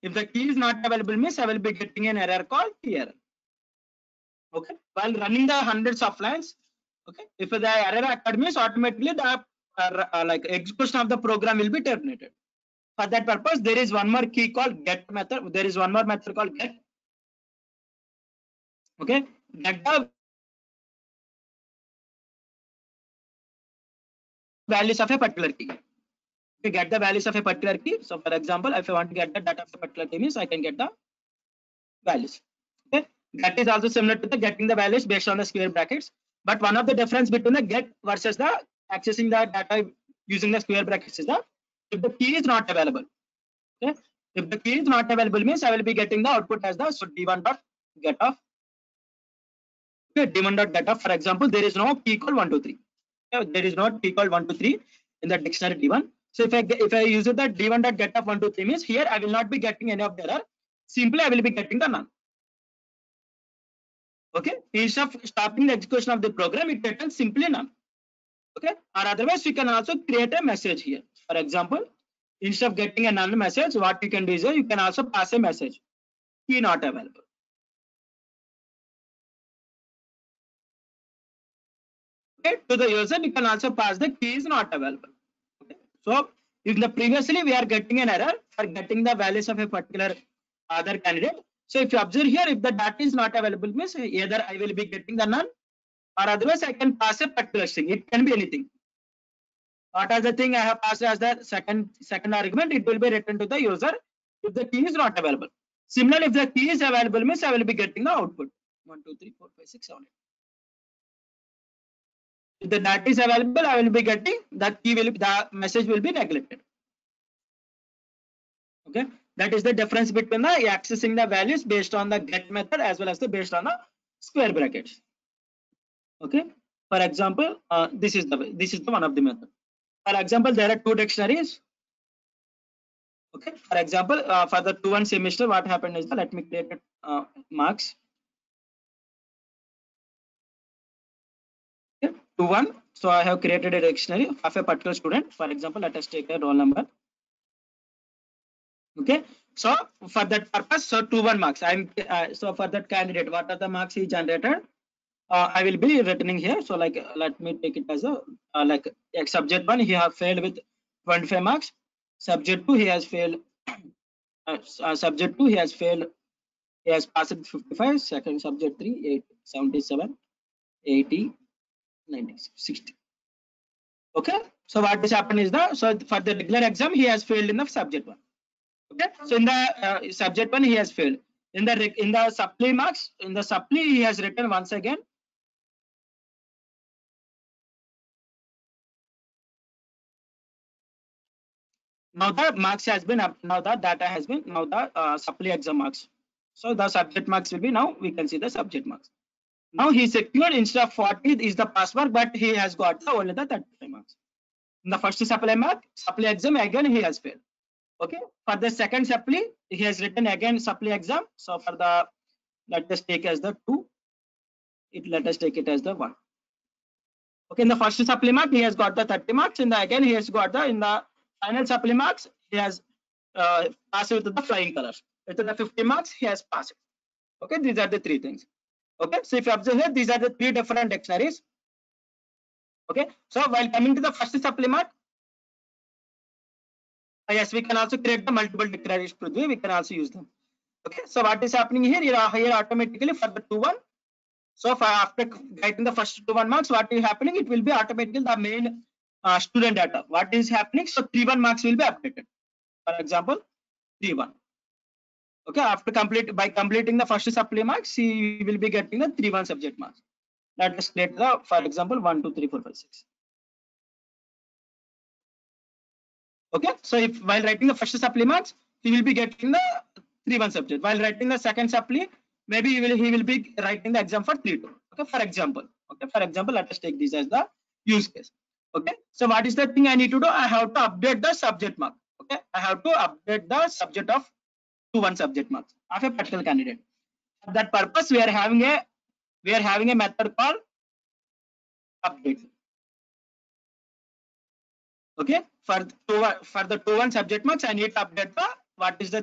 if the key is not available means I will be getting an error called key error. Okay, while running the hundreds of lines, okay, if the error occurred means automatically the like execution of the program will be terminated. For that purpose, there is one more key called get method. There is one more method called get. Okay, get the values of a particular key. Okay, get the values of a particular key. So, for example, if I want to get the data of a particular key means I can get the values. Okay, that is also similar to the getting the values based on the square brackets. But one of the difference between the get versus the accessing the data using the square brackets is that if the key is not available. Okay, if the key is not available means I will be getting the output as the so d1 dot get of. Okay, d1 dot get of. For example, there is no key called 1 2 3. Okay, there is no key called 1 2 3 in the dictionary d1. So if I use that d1 dot get of 1 2 3 means here I will not be getting any of the error. Simply I will be getting the none. Okay, instead of stopping the execution of the program, it returns simply none. Okay, or otherwise we can also create a message here. For example, instead of getting a null message, what you can do is you can also pass a message key not available. Okay, to the user you can also pass the key is not available. Okay, So in the previously we are getting an error for getting the values of a particular other candidate. So if you observe here, if the data is not available, means either I will be getting the none, or otherwise I can pass a particular string. It can be anything. What are the thing I have passed as the second argument? It will be written to the user if the key is not available. Similarly, if the key is available, means I will be getting the output 1, 2, 3, 4, 5, 6, 7, 8. If the data is available, I will be getting the key will the message will be neglected. Okay, that is the difference between the accessing the values based on the get method as well as the based on the square brackets. Okay, for example, this is the one of the method. For example, there are two dictionaries. Okay, for example, for the 2-1 semester, what happened is let me create marks. Okay, 2-1. So I have created a dictionary of a particular student. For example, let us take a roll number. Okay, so for that purpose, so 2-1 marks. I'm so for that candidate, what are the marks he generated? I will be returning here. So like let me take it as a like subject 1, he have failed with 25 marks. Subject 2, he has failed. Subject 2, he has failed. He has passed 55. Second subject 3, 8, 77, 80, 90, 60. Okay. So what is happened is so for the regular exam he has failed in the subject 1. Okay. So in the subject 1 he has failed. In the supply marks, in the supply he has written once again. Now the marks has been up. Now the data has been now the supply exam marks. So the subject marks will be now we can see the subject marks. Now he secured instead of 40 is the pass mark, but he has got only the 35 marks. In the first supply mark, supply exam again he has failed. Okay. For the second supply, he has written again supply exam. So for the let us take as the 2. Let us take it as the 1. Okay. In the first supply mark, he has got the 30 marks. In the again he has got the in the final supply marks, he has passed with the flying colors. With the 50 marks, he has passed. Okay. These are the 3 things. Okay. So if you observe here, these are the 3 different dictionaries. Okay. So while coming to the first supplement, yes, we can also create the multiple dictionaries. We can also use them. Okay. So what is happening here? Here automatically for the 2-1. So for after writing the first 2-1 marks, what is happening? It will be automatically the main student data. What is happening? So 3-1 marks will be updated. For example, 3-1. Okay. After completing the first supply marks, he will be getting the 3-1 subject marks. Let us create the, for example, 1, 2, 3, 4, 5, 6. Okay. So if while writing the first supply marks, he will be getting the 3-1 subject. While writing the second supply, maybe he will be writing the exam for 3-2. Okay. For example. Okay. For example, let us take this as the use case. Okay. So what is the thing I need to do? I have to update the subject mark. Okay. I have to update the subject of 2-1 subject marks of a particular candidate. For that purpose, we are having a method called update. Okay. For the 2-1 subject marks, I need to update the what is the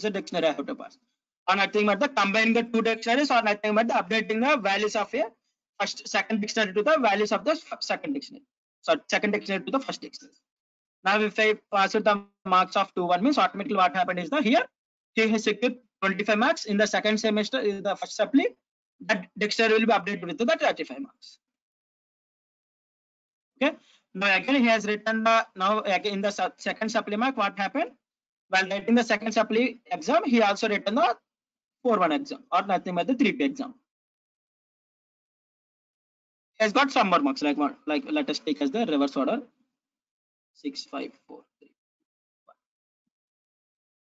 dictionary I have to pass. Or nothing but the combining the 2 dictionaries, or nothing but the updating the values of a second dictionary to the values of the second dictionary. So second dictionary to the first dictionary. Now if I pass the marks of 2-1 means automatically what happened is here he has secured 25 marks in the second semester in the first supply. That dictionary will be updated with the 35 marks. Okay. Now again he has written now again in the second supply mark what happened? While writing the second supply exam, he also written the 4-1 exam or nothing but the 3-2 exam. He has got some more marks like what? Like let us take as the reverse order. 6, 5, 4, 3, 1.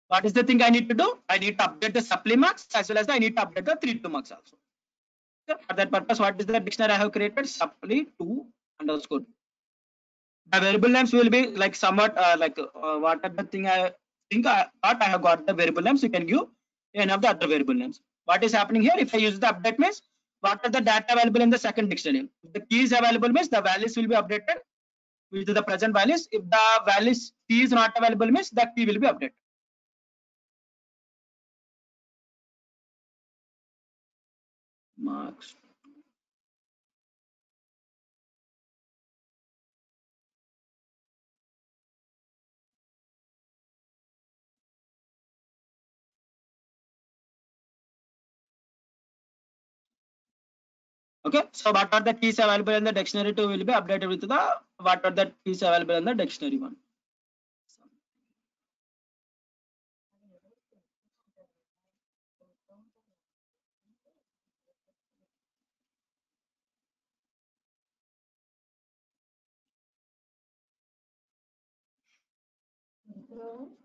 What is the thing I need to do? I need to update the supply marks as well as I need to update the 3-2 marks also. Okay. For that purpose, what is the dictionary I have created? Supply 2 underscore. The variable names will be like somewhat what are the thing I think I have got the variable names. You can give any of the other variable names. What is happening here? If I use the update means what are the data available in the second dictionary? If the key is available means the values will be updated with the present values. If the values key is not available means the key will be updated. Marks. Okay, so what are the keys available in the dictionary 2 will be updated with the what are the keys available in the dictionary 1.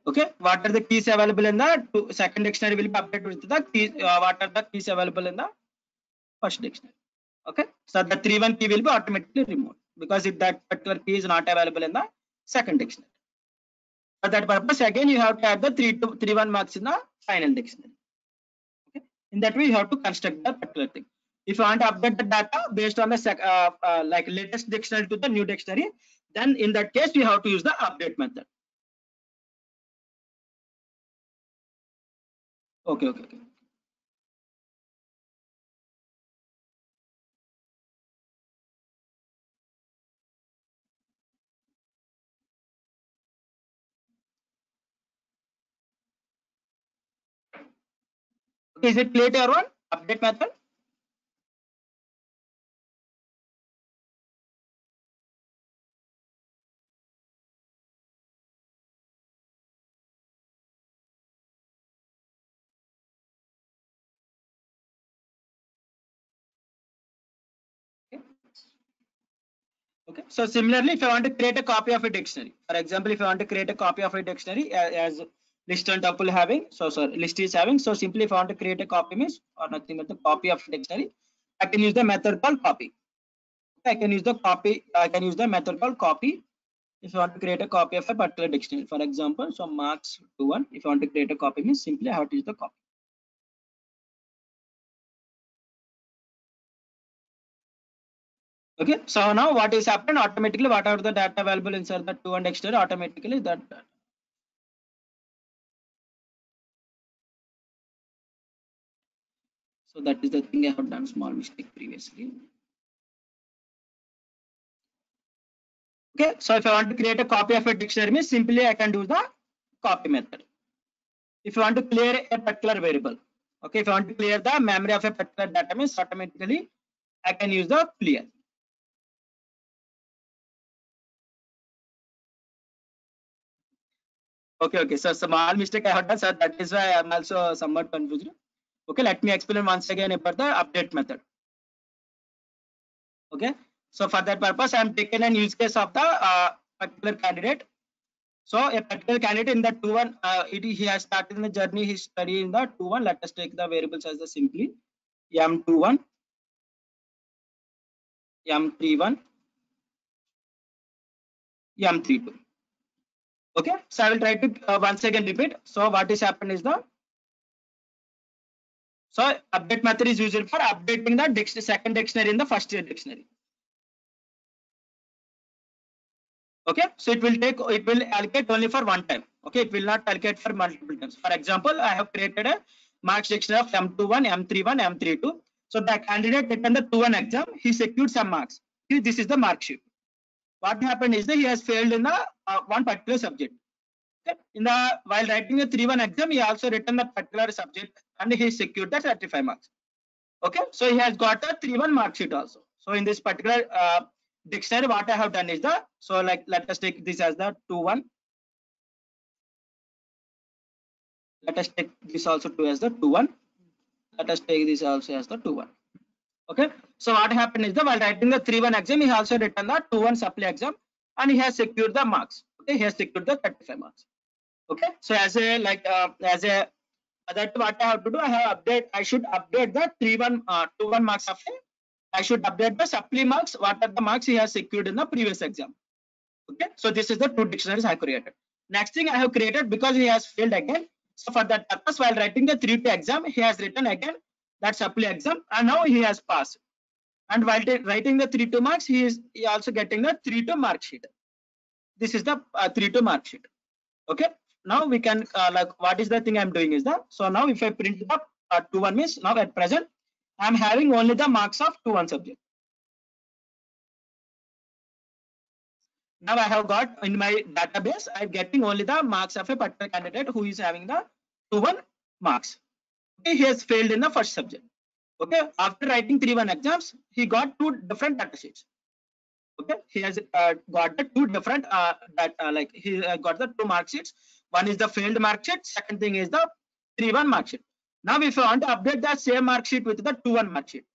Okay, what are the keys available in the second dictionary will be updated with the keys. What are the keys available in the first dictionary? Okay, so the 3-1 key will be automatically removed because if that particular key is not available in the second dictionary. For that purpose, again you have to add the 3-1 marks in the final dictionary. Okay, in that way you have to construct the particular thing. If you want to update the data based on the like latest dictionary to the new dictionary, then in that case you have to use the update method. Okay. Okay, is it clear to everyone? Update method. Okay, so similarly, if I want to create a copy of a dictionary, for example, if I want to create a copy of a dictionary as list and tuple having, list is having, so simply if I want to create a copy means or nothing but the copy of a dictionary, I can use the method called copy. I can use the method called copy if I want to create a copy of a particular dictionary. For example, so marks 2-1, if I want to create a copy means simply I have to use the copy. Okay, so now what is happened automatically, whatever the data available inside the 2-1 dictionary, automatically that. So that is the thing I have done small mistake previously. Okay, so if I want to create a copy of a dictionary means simply I can do the copy method. If you want to clear a particular variable, okay, if I want to clear the memory of a particular data means automatically I can use the clear. Okay, so small mistake I have done, so that is why I am also somewhat confused. Okay, let me explain once again about the update method. Okay, so for that purpose I am taking an use case of the particular candidate. So a particular candidate in the 2-1, he has started in the journey, he study in the 2-1. Let us take the variables as the simply M21, M31, M32. Okay, so I will try to once again repeat. So what is happened is so update method is used for updating the second dictionary in the first year dictionary. Okay, so it will allocate only for one time. Okay, it will not allocate for multiple times. For example, I have created a marks dictionary of M21, M31, M32. So the candidate written the 2-1 exam, he secured some marks. This is the mark sheet. What happened is that he has failed in the one particular subject. Okay? While writing the 3-1 exam, he also written the particular subject and he secured the 35 marks. Okay, so he has got a 3-1 mark sheet also. So in this particular dictionary, what I have done is like let us take this as the 2-1. Let us take this also as the 2-1. Let us take this also as the 2-1. Okay, so what happened is while writing the 3-1 exam, he also written the 2-1 supply exam and he has secured the marks. Okay, he has secured the 35 marks. Okay, so as a that what I have to do, I should update the 3-1 2-1 marks of I should update the supply marks. What are the marks he has secured in the previous exam? Okay, so this is the two dictionaries I have created. Next thing I have created, because he has failed again. So for that purpose, while writing the 3-2 exam, he has written again that supply exam, and now he has passed. And while writing the 3-2 marks, he is also getting the 3-2 mark sheet. This is the 3-2 mark sheet. Okay. Now we can like what is the thing I'm doing is so now if I print the 2-1 means now at present I'm having only the marks of 2-1 subject. Now I have got in my database, I'm getting only the marks of a particular candidate who is having the 2-1 marks. Okay, he has failed in the first subject. Okay, after writing 3-1 exams, he got 2 different data sheets. Okay, he has got the 2 different like he got the 2 mark sheets. One is the failed mark sheet, second thing is the 3-1 mark sheet. Now if you want to update the same mark sheet with the 2-1 mark sheet,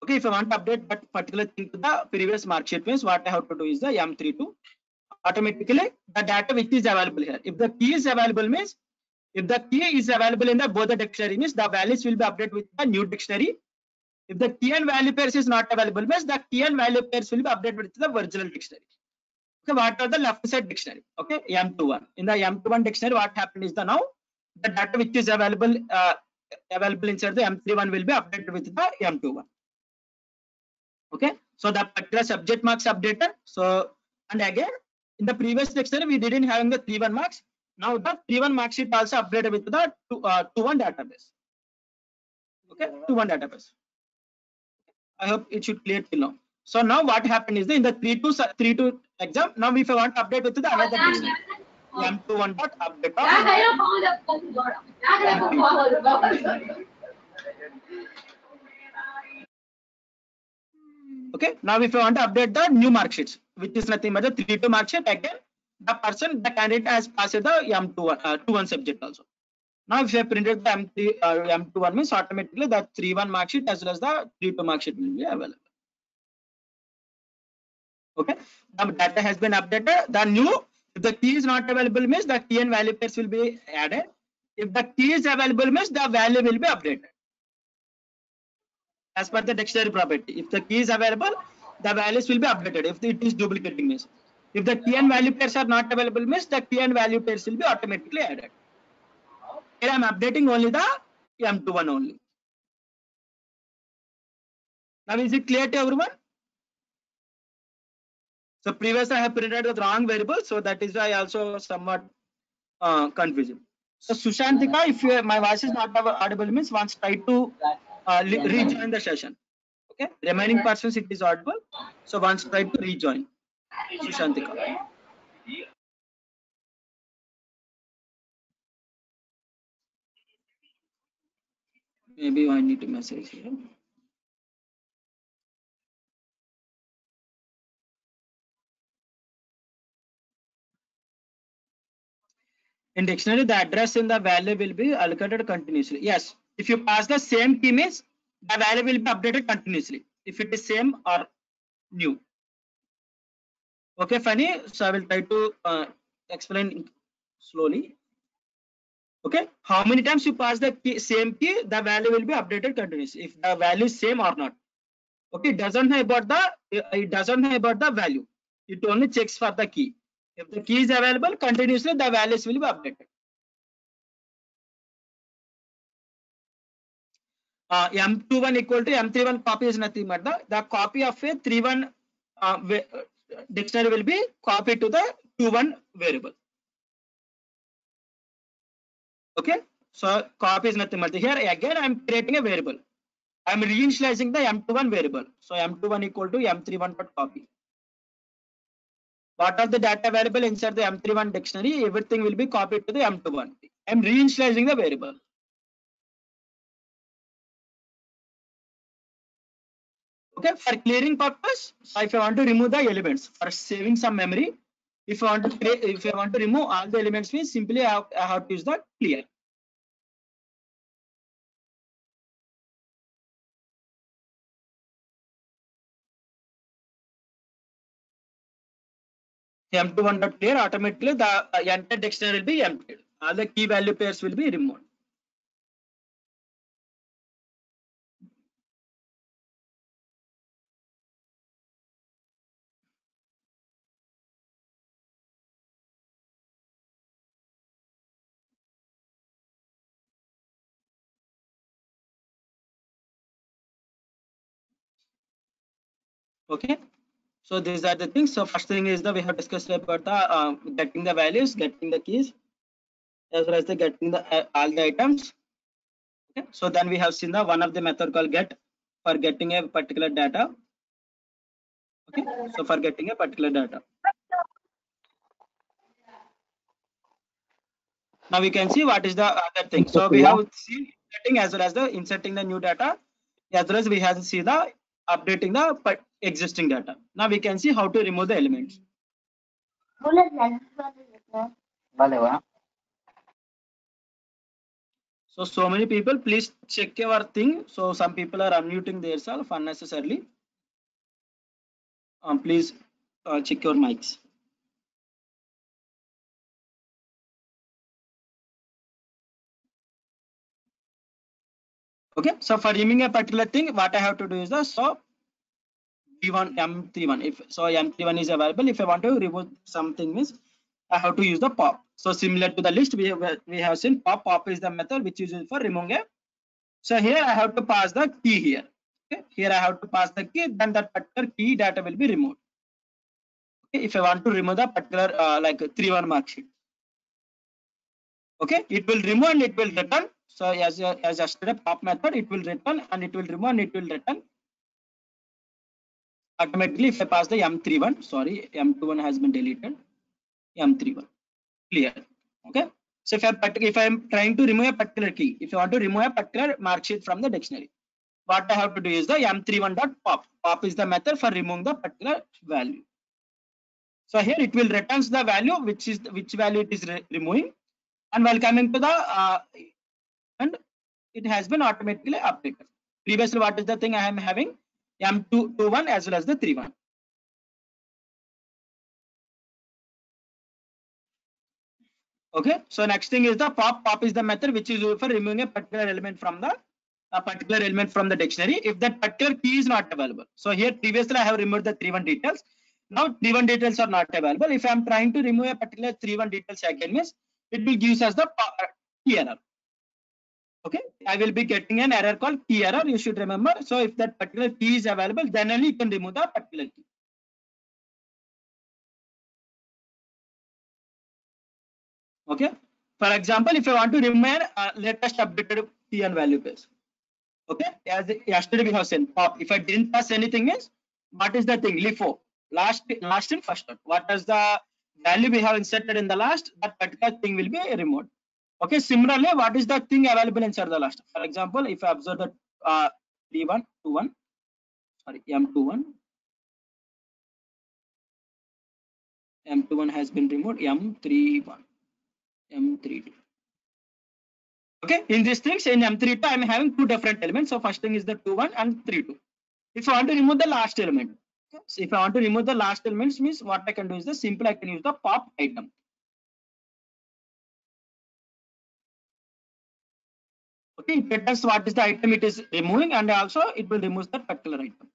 okay, if I want to update that particular thing to the previous mark sheet, means what I have to do is the M32, automatically the data which is available here. If the key is available, means if the key is available in the both the dictionary, means the values will be updated with the new dictionary. If the key and value pairs is not available, means the key and value pairs will be updated with the original dictionary. Okay, what are the left side dictionary? Okay, M21. In the M21 dictionary, what happened is the now the data which is available inside the M31 will be updated with the M21. Okay, so the particular subject marks updated. So and again in the previous dictionary we didn't having the 3-1 marks. Now the 3-1 mark sheet also updated with the 2-1 database. Okay, 2-1 database. I hope it should clear till now. So now what happened is in the 3-2 exam. Now if I want to update with the another dictionary, M21 dot update of okay. Now if I want to update the new mark sheets, which is nothing but the 3-2 mark sheet, again the candidate has passed the M21 2-1 subject also. Now if I printed the M21 means automatically the 3-1 mark sheet as well as the 3-2 mark sheet will be available. Okay, the data has been updated. The new, if the key is not available, means the key and value pairs will be added. If the key is available, means the value will be updated as per the dictionary property. If the key is available, the values will be updated. If it is duplicating, means if the key and value pairs are not available, means the key and value pairs will be automatically added. Here I am updating only the M21 only. Now is it clear to everyone? So previously I have printed the wrong variable, so that is why also somewhat confusing. So Sushantika, if my voice is not audible, means once try to rejoin the session. Okay, remaining persons it is audible. So once try to rejoin. Sushantika. Maybe I need to message here. In dictionary, the address in the value will be allocated continuously. Yes, if you pass the same key, means the value will be updated continuously. If it is same or new. Okay, funny. So I will try to explain slowly. Okay, how many times you pass the key, same key, the value will be updated continuously. If the value is same or not. Okay, it doesn't know about the value. It only checks for the key. If the key is available continuously, the values will be updated. M21 equal to M31 copy is nothing but the copy of a 3-1 dictionary will be copied to the 2-1 variable. Okay, so copy is nothing but here again I am creating a variable. I am reinitializing the M21 variable. So M21 equal to M31 dot copy. What are the data available inside the M31 dictionary? Everything will be copied to the M21. I am reinitializing the variable. Okay, for clearing purpose, if I want to remove the elements for saving some memory, if I want to remove all the elements, means simply I have to use the clear. M21 dot clear, automatically the entire dictionary will be emptied. All the key value pairs will be removed. Okay, so these are the things. So first thing is that we have discussed about the getting the values, getting the keys, as well as the getting the all the items. Okay, so then we have seen the one of the method called get for getting a particular data. Okay, so for getting a particular data. Now we can see what is the other thing. So we have seen inserting as well as the inserting the new data, as well as we have to see the updating the existing data. Now we can see how to remove the elements. So many people, please check your thing. So some people are unmuting themselves unnecessarily. Please check your mics. Okay, so for removing a particular thing, what I have to do is the V1 M31. If so, M31 is available. If I want to remove something, means I have to use the pop. So similar to the list, we have seen pop. Pop is the method which is used for removing a. So here I have to pass the key here. Okay, here I have to pass the key. Then that particular key data will be removed. Okay, if I want to remove the particular like 3-1 mark sheet. Okay, it will remove and it will return. So as yesterday pop method, it will return and it will remove and it will return automatically. If I pass the M31, sorry, M21 has been deleted. M31 clear. Okay, so if I am trying to remove a particular key, if you want to remove a particular mark sheet from the dictionary, what I have to do is the M31.pop. Pop is the method for removing the particular value. So here it will returns the value which value it is removing, and while coming to the and it has been automatically updated. Previously, what is the thing I am having? M21 as well as the 31. Okay, so next thing is the pop. Pop is the method which is used for removing a particular element from the dictionary if that particular key is not available. So here previously I have removed the 3-1 details. Now 3-1 details are not available. If I am trying to remove a particular 3-1 details again, means it will give us the key error. Okay, I will be getting an error called key error. You should remember. So if that particular key is available, then only you can remove the particular key. Okay, for example, if I want to remove latest updated key and value base. Okay, as yesterday we have seen pop. If I didn't pass anything, means what is the thing? LIFO, last in first out. What is the value we have inserted in the last? That particular thing will be removed. Okay, similarly, what is the thing available inside the last? For example, if I observe the D1, 21, sorry, M21, M21 has been removed, M31, M32. Okay, in these things in M32, I am having two different elements. So first thing is the 21 and 32. If I want to remove the last element, okay, so if I want to remove the last elements, means what I can do is the simple I can use the pop item. Okay, it returns what is the item it is removing, and also it will remove that particular item.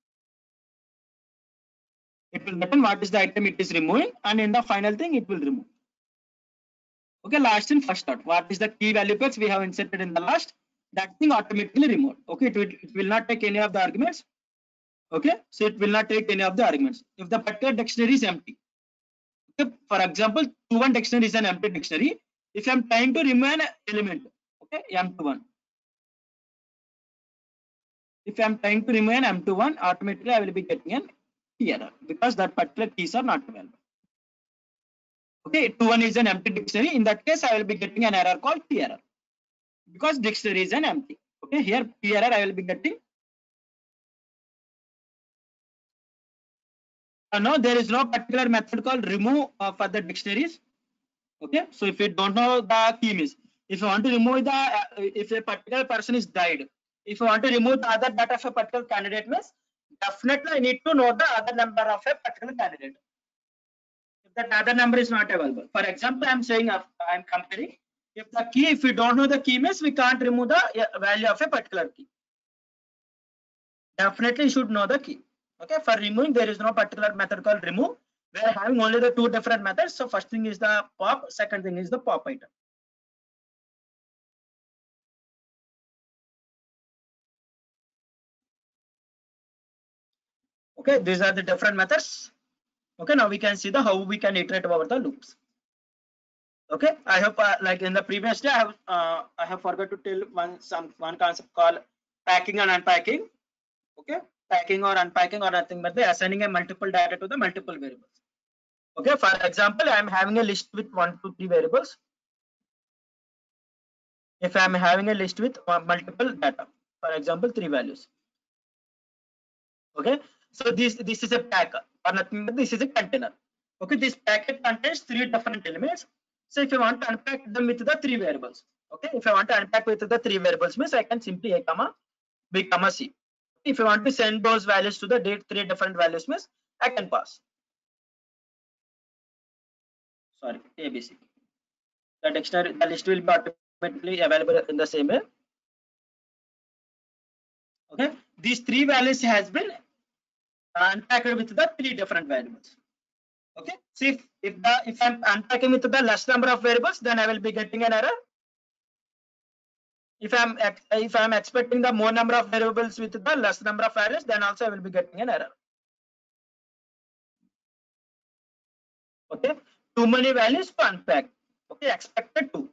It will return what is the item it is removing, and in the final thing it will remove. Okay, last in first out. What is the key value pairs we have inserted in the last? That thing automatically removed. Okay, it will not take any of the arguments. Okay, so it will not take any of the arguments if the particular dictionary is empty. Okay, for example, 21 dictionary is an empty dictionary. If I am trying to remove an element, okay, M21. If I am trying to remove an M21, automatically I will be getting an key error because that particular keys are not available. Okay, 21 is an empty dictionary. In that case, I will be getting an error called key error because dictionary is an empty. Okay, here key error I will be getting. No, there is no particular method called remove for the dictionaries. Okay, so if you don't know the key means, if you want to remove the if a particular person is died, if you want to remove the other data of a particular candidate means, definitely I need to know the other number of a particular candidate. If that other number is not available, for example, I'm saying I'm comparing. If the key, if we don't know the key means, we can't remove the value of a particular key. Definitely you should know the key. Okay, for removing there is no particular method called remove. We are having only the two different methods. So first thing is the pop, second thing is the pop item. Okay, these are the different methods. Okay, now we can see the how we can iterate over the loops. Okay, I hope like in the previous day I have forgot to tell one concept called packing and unpacking. Okay, packing or unpacking or nothing but the assigning a multiple data to the multiple variables. Okay, for example, I am having a list with 1, 2, 3 variables. if I am having a list with multiple data, for example 3 values. Okay, so this is a pack or nothing but this is a container. Okay, this packet contains 3 different elements. So if I want to unpack them with the 3 variables, okay, if I want to unpack with the 3 variables means I can simply a comma b comma c. If you want to send those values to the 3 different values means I can pass, sorry, abc. The dictionary, the list will be automatically available in the same way. Okay, these 3 values has been unpacked with the 3 different variables. Okay, so if I'm unpacking with the less number of variables, then I will be getting an error. If I'm expecting the more number of variables with the less number of values, then also I will be getting an error. Okay, too many values to unpack. Okay, expected 2.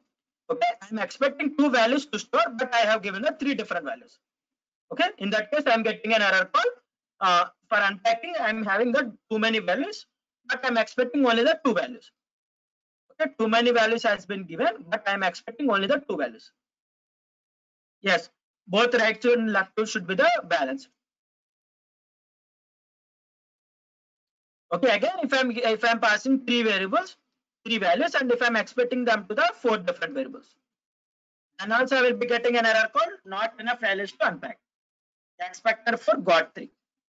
Okay, I'm expecting 2 values to store, but I have given the 3 different values. Okay, in that case I'm getting an error call. For unpacking I'm having the too many values, but I'm expecting only the 2 values. Okay, too many values has been given, but I'm expecting only the 2 values. Yes, both right to and left to should be the balance. Okay, again if I'm passing 3 variables, 3 values, and if I'm expecting them to the 4 different variables, and also I will be getting an error called not enough values to unpack. The expected for got 3.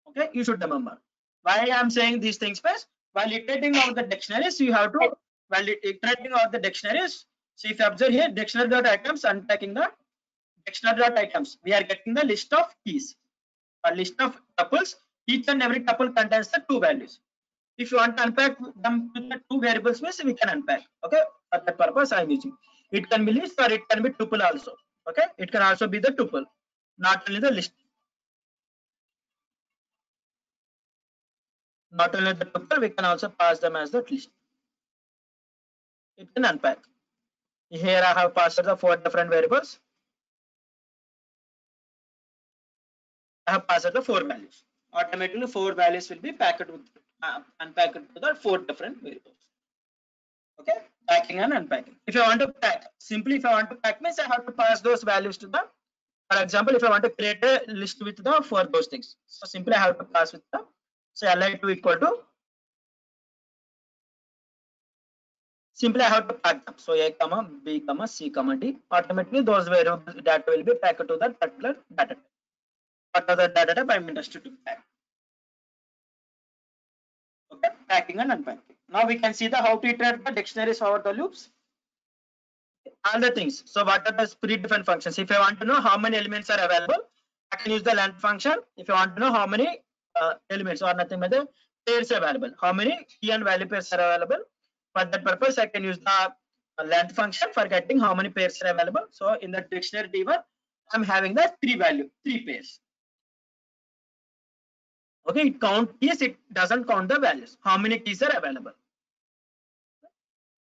Okay, you should remember. Why I am saying these things first? While iterating out the dictionaries, you have to, while iterating out the dictionaries, so if you observe here, dictionary.items, unpacking the dictionary.items, we are getting the list of keys, a list of tuples. Each and every tuple contains the 2 values. If you want to unpack them to the 2 variables means we can unpack. Okay, for that purpose I am using. It can be list or it can be tuple also. Okay, it can also be the tuple, not only the list. Not only the tuple, we can also pass them as the list. It can unpack. Here I have passed the 4 different variables. I have passed the 4 values. Automatically 4 values will be packed with unpacked to the 4 different variables. Okay, packing and unpacking. If I want to pack, simply if I want to pack means I have to pass those values to the, for example, if I want to create a list with the for those things, so simply I have to pass with the, say li2 equal to, simply I have to pack them. So a comma b comma c comma d, automatically those variables data will be packed to that particular data type. What are the data type I'm interested to pack? Okay, packing and unpacking. Now we can see the how to iterate the dictionaries over the loops. All the things. So what are the 3 different functions? If I want to know how many elements are available, I can use the length function. If I want to know how many elements or nothing but the pairs available, how many key and value pairs are available, for that purpose I can use the length function for getting how many pairs are available. So in the dictionary D1 I'm having the 3 pairs. Okay, it count keys, it doesn't count the values, how many keys are available.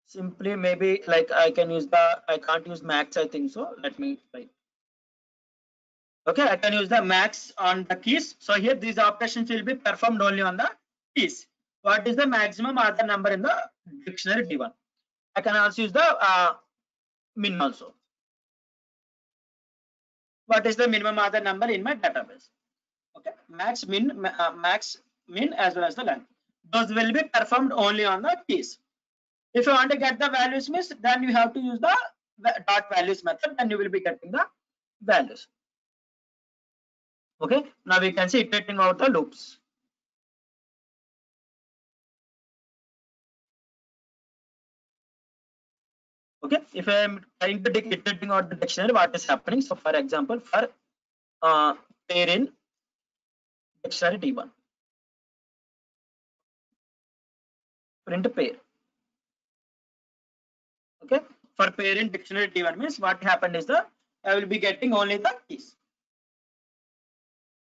Simply maybe like I can use the, I can't use max, I think so. Let me try. Okay, I can use the max on the keys. So here these operations will be performed only on the keys. What is the maximum other number in the dictionary D1? I can also use the min also. What is the minimum other number in my database? Okay, max, min as well as the length. Those will be performed only on the keys. If you want to get the values means, then you have to use the dot values method, and you will be getting the values. Okay, now we can see iterating out the loops. Okay, if I am trying to iterating out the dictionary, what is happening? So for example, for pair in dictionary D1, print pair. Okay, for pair in dictionary D1 means what happened is the, I will be getting only the keys.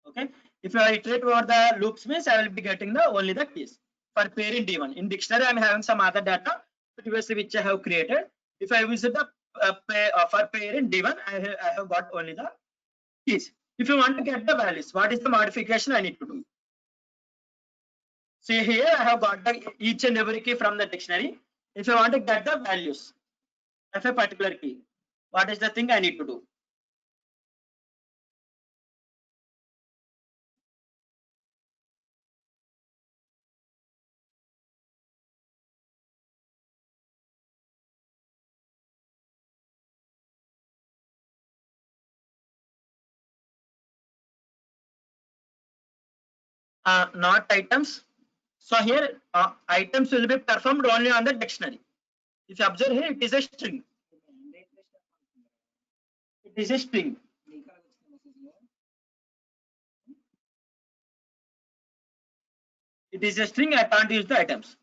Okay, if I iterate over the loops means I will be getting the only the keys. For pair in D1, in dictionary I am having some other data previously which I have created. If I visit the for pair in D1, I have got only the keys. If you want to get the values, what is the modification I need to do? See here I have got the each and every key from the dictionary. If I want to get the values of a particular key, what is the thing I need to do? Not items. So here items will be performed only on the dictionary. If you observe here, it is a string. It is a string. It is a string. I can't use the items.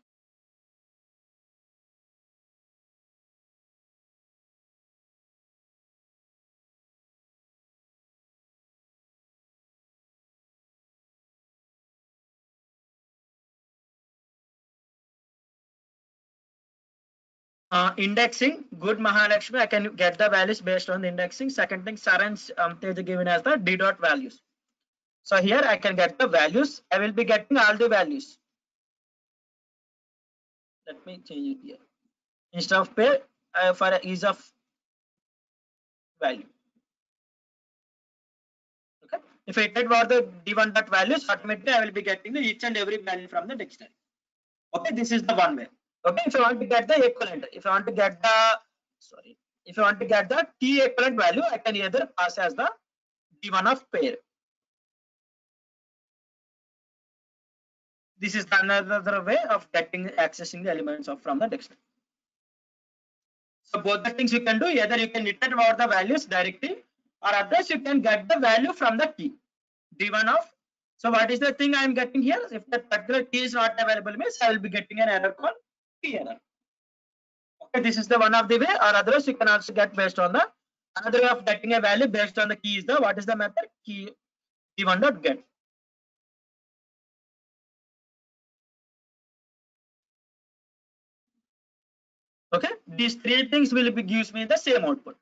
Indexing, good Mahalakshmi, I can get the values based on the indexing. Second thing, Saran's Teja given as the d dot values. So here I can get the values. I will be getting all the values. Let me change it here. Instead of pair, for ease of value. Okay. If I get what the d1 dot values, automatically I will be getting the each and every value from the dictionary. Okay, this is the one way. Okay, if you want to get the equivalent, if you want to get the if you want to get the t equivalent value, I can either pass as the d1 of pair. This is another way of getting accessing the elements of from the dictionary. So both the things you can do, either you can iterate about the values directly, or otherwise you can get the value from the key d1 of. So what is the thing I am getting here? If that particular key is not available, means I will be getting an error called key error. Okay, this is the one of the way, or otherwise you can also get based on the another way of getting a value based on the key is the what is the method key d1 dot get. Okay, these three things will be gives me the same output.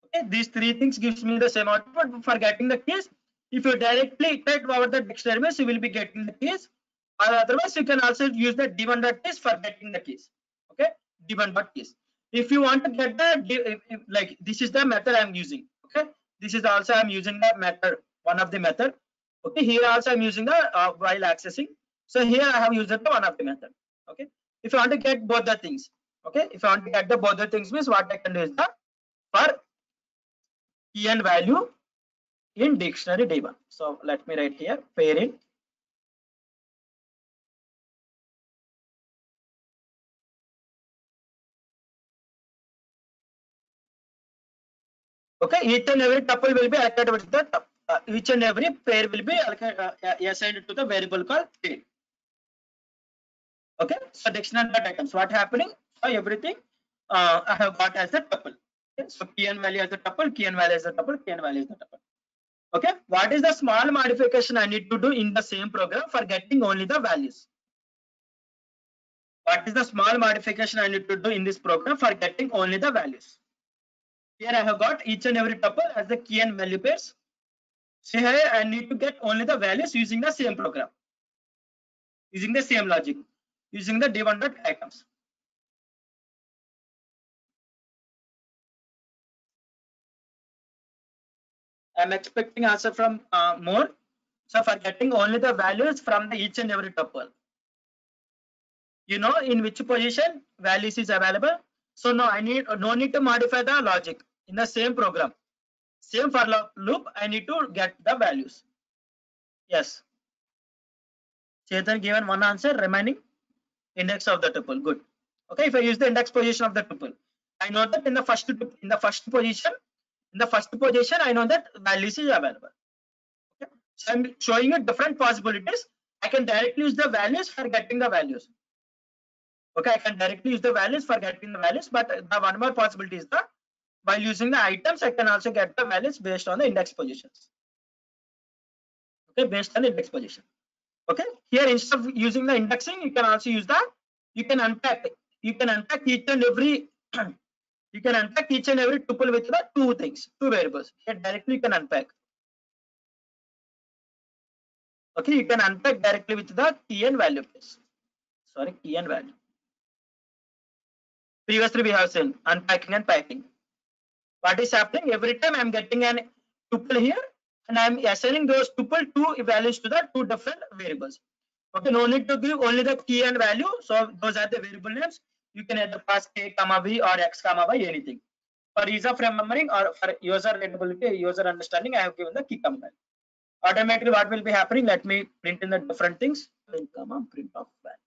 Okay, these three things gives me the same output for getting the keys. If you directly iterate over the dictionary means you will be getting the keys, or otherwise you can also use the d1 dot keys for getting the keys. Okay, d1 dot keys. If you want to get the like this is the method I am using. Okay, this is also I am using the method, one of the method. Okay, here also I am using the while accessing. So here I have used the one of the method. Okay, if you want to get both the things. Okay, if you want to get the both the things means what I can do is the for key and value in dictionary d1. So let me write here pairing. Okay, each and every tuple will be allocated with the each and every pair will be assigned to the variable called pair. Okay, so dictionary dot items. What happening? So everything I have got as a tuple. Okay, so key and value as a tuple, key and value as a tuple, key and value as a tuple. Okay, what is the small modification I need to do in the same program for getting only the values? What is the small modification I need to do in this program for getting only the values? Here I have got each and every tuple as the key and value pairs. So here I need to get only the values using the same program, using the same logic, using the d1 dot items. I'm expecting answer from more. So for getting only the values from the each and every tuple, you know in which position values is available. So no, I need no need to modify the logic in the same program, same for loop. I need to get the values. Yes, Chetan given one answer, remaining index of the tuple. Good. Okay, if I use the index position of the tuple, I know that in the first position, I know that values is available. Okay. So I'm showing you different possibilities. I can directly use the values for getting the values. Okay, I can directly use the values for getting the values, but the one more possibility is that while using the items, I can also get the values based on the index positions. Okay, based on the index position. Okay, here instead of using the indexing, you can also use the you can unpack each and every you can unpack each and every tuple with the two variables. Here directly you can unpack. Okay, you can unpack directly with the key and value pairs. Sorry, key and value. Previously we have seen unpacking and packing. What is happening? Every time I'm getting an tuple here and I'm assigning those tuple two values to the two different variables. Okay, no need to give only the key and value. So those are the variable names. You can either pass k comma b or x comma y, anything. For ease of remembering or for user readability, user understanding, I have given the key comma value. Automatically what will be happening? Let me print in the different things. Print comma print of value.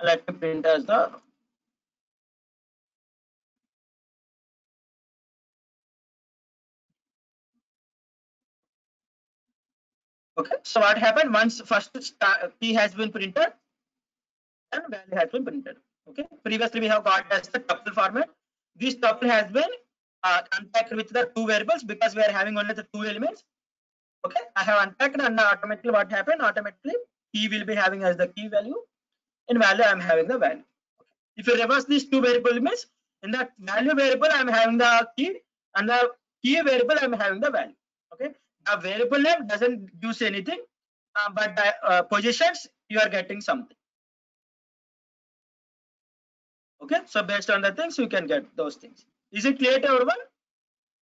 Let me print as the okay. So what happened once first key has been printed and value has been printed. Okay. Previously we have got as the tuple format. This tuple has been unpacked with the two variables because we are having only the two elements. Okay. I have unpacked and automatically what happened? Automatically key will be having as the key value. In value I am having the value. If you reverse these two variable means in the value variable I am having the key and the key variable I am having the value. Okay, the variable name doesn't use anything, but the positions you are getting something. Okay, so based on the things you can get those things. Is it clear to everyone?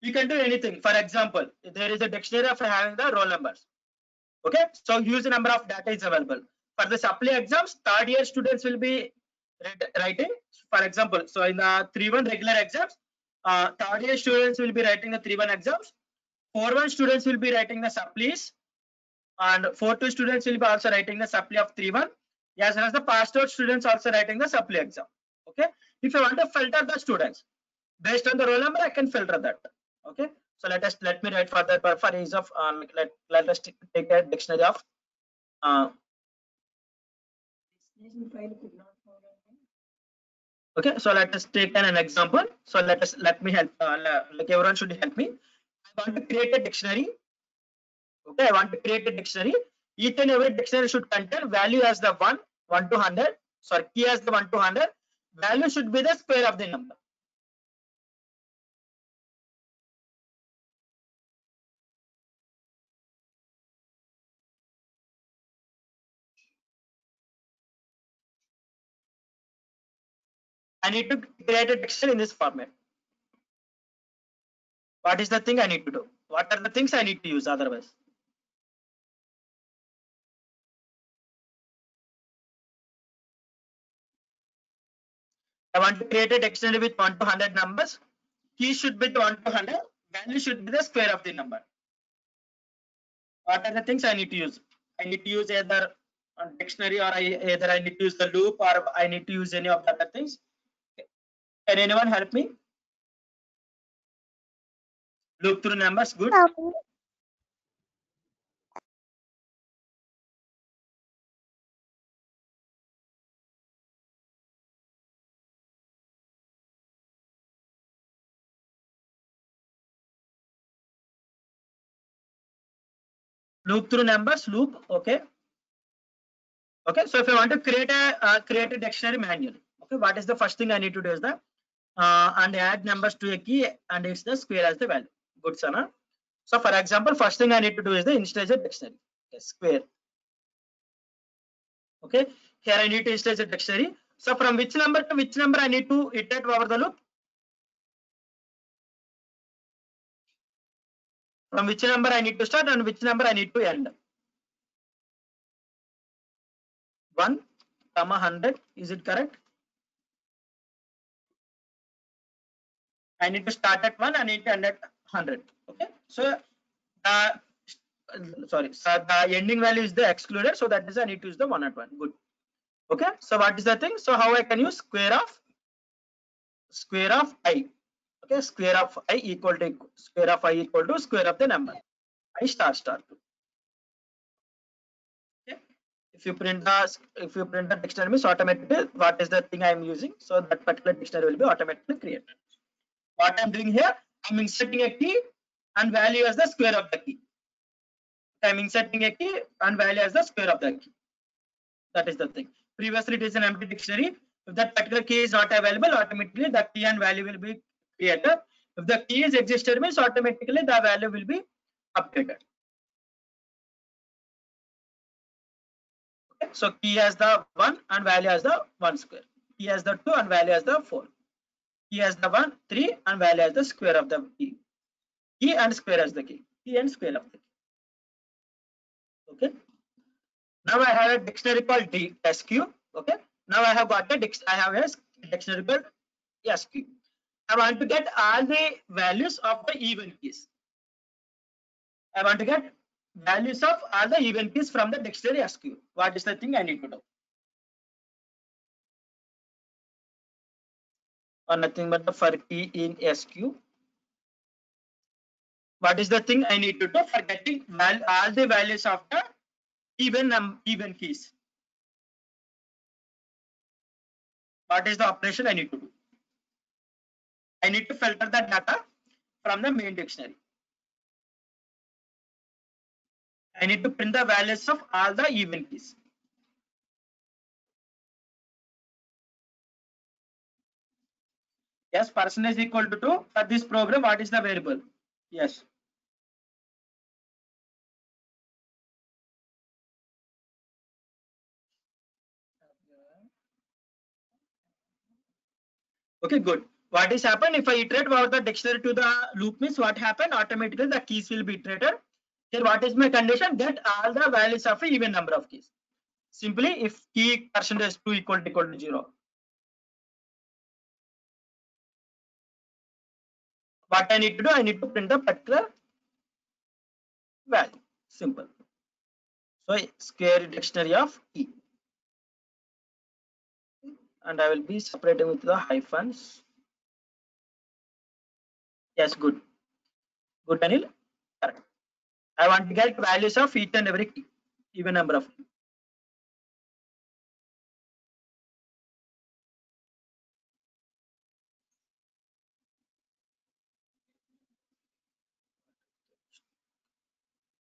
You can do anything. For example, there is a dictionary of having the roll numbers. Okay, so huge number of data is available for the supply exams. Third year students will be writing, for example, so in the 3-1 regular exams, third year students will be writing the 3-1 exams, 4-1 students will be writing the supplies, and 4-2 students will be also writing the supply of 3-1, as well as the passed out students also writing the supply exam. Okay, if you want to filter the students based on the roll number, I can filter that. Okay, so let me write further for ease of let us take a dictionary of okay, so let us take an example. So let me help like everyone should help me. I want to create a dictionary. Okay, I want to create a dictionary. Each and every dictionary should contain value as the 1 to 100, sorry, key as the 1 to 100, value should be the square of the number. I need to create a dictionary in this format. What is the thing I need to do? What are the things I need to use otherwise? I want to create a dictionary with 1 to 100 numbers. Key should be 1 to 100. Value should be the square of the number. What are the things I need to use? I need to use either a dictionary or either I need to use the loop or I need to use any of the other things. Can anyone help me? Loop through numbers, good. Loop through numbers, loop, okay. Okay, so if I want to create a dictionary manual, okay, what is the first thing I need to do is that and add numbers to a key and it's the square as the value. Good, Sana. So for example, first thing I need to do is the initialize a dictionary. Okay, square. Okay, here I need to initialize a dictionary. So from which number to which number I need to iterate over the loop? From which number I need to start and which number I need to end? 1, 100. Is it correct? I need to start at 1. I need to end at 100. Okay. So sorry. So the ending value is the excluded. So that is I need to use the 1 at 1. Good. Okay. So what is the thing? So how I can use square of I. Okay. Square of I equal to square of the number. I star 2. Okay. If you print the dictionary means automatically what is the thing I am using. So that particular dictionary will be automatically created. What I'm doing here, I'm inserting a key and value as the square of the key. I'm inserting a key and value as the square of the key. That is the thing. Previously it is an empty dictionary. If that particular key is not available, automatically the key and value will be created. If the key is existed means automatically the value will be updated. so key has the 1 and value has the 1 square. Key has the 2 and value has the 4. Key has the 1, 3 and value has the square of the key. Key and square as the key. Key and square of the key. Okay. Now I have a dictionary called SQ. Okay. Now I have got a dictionary called SQ. I want to get all the values of the even keys. I want to get values of all the even keys from the dictionary SQ. What is the thing I need to do? Or nothing but the for key in SQ. What is the thing I need to do for getting all the values of the even keys? What is the operation I need to do? I need to filter the data from the main dictionary. I need to print the values of all the even keys. Yes, person is equal to 2. For this program, what is the variable? Yes. Okay, good. What is happened if I iterate over the dictionary to the loop means what happened? Automatically the keys will be iterated. Here, what is my condition? Get all the values of an even number of keys. Simply, if key percentage 2 equal to 0. What I need to do? I need to print the particular value. Simple. So square dictionary of key. And I will be separating with the hyphens. Yes, good. Good, Anil. Correct. I want to get values of each and every key, even number of key.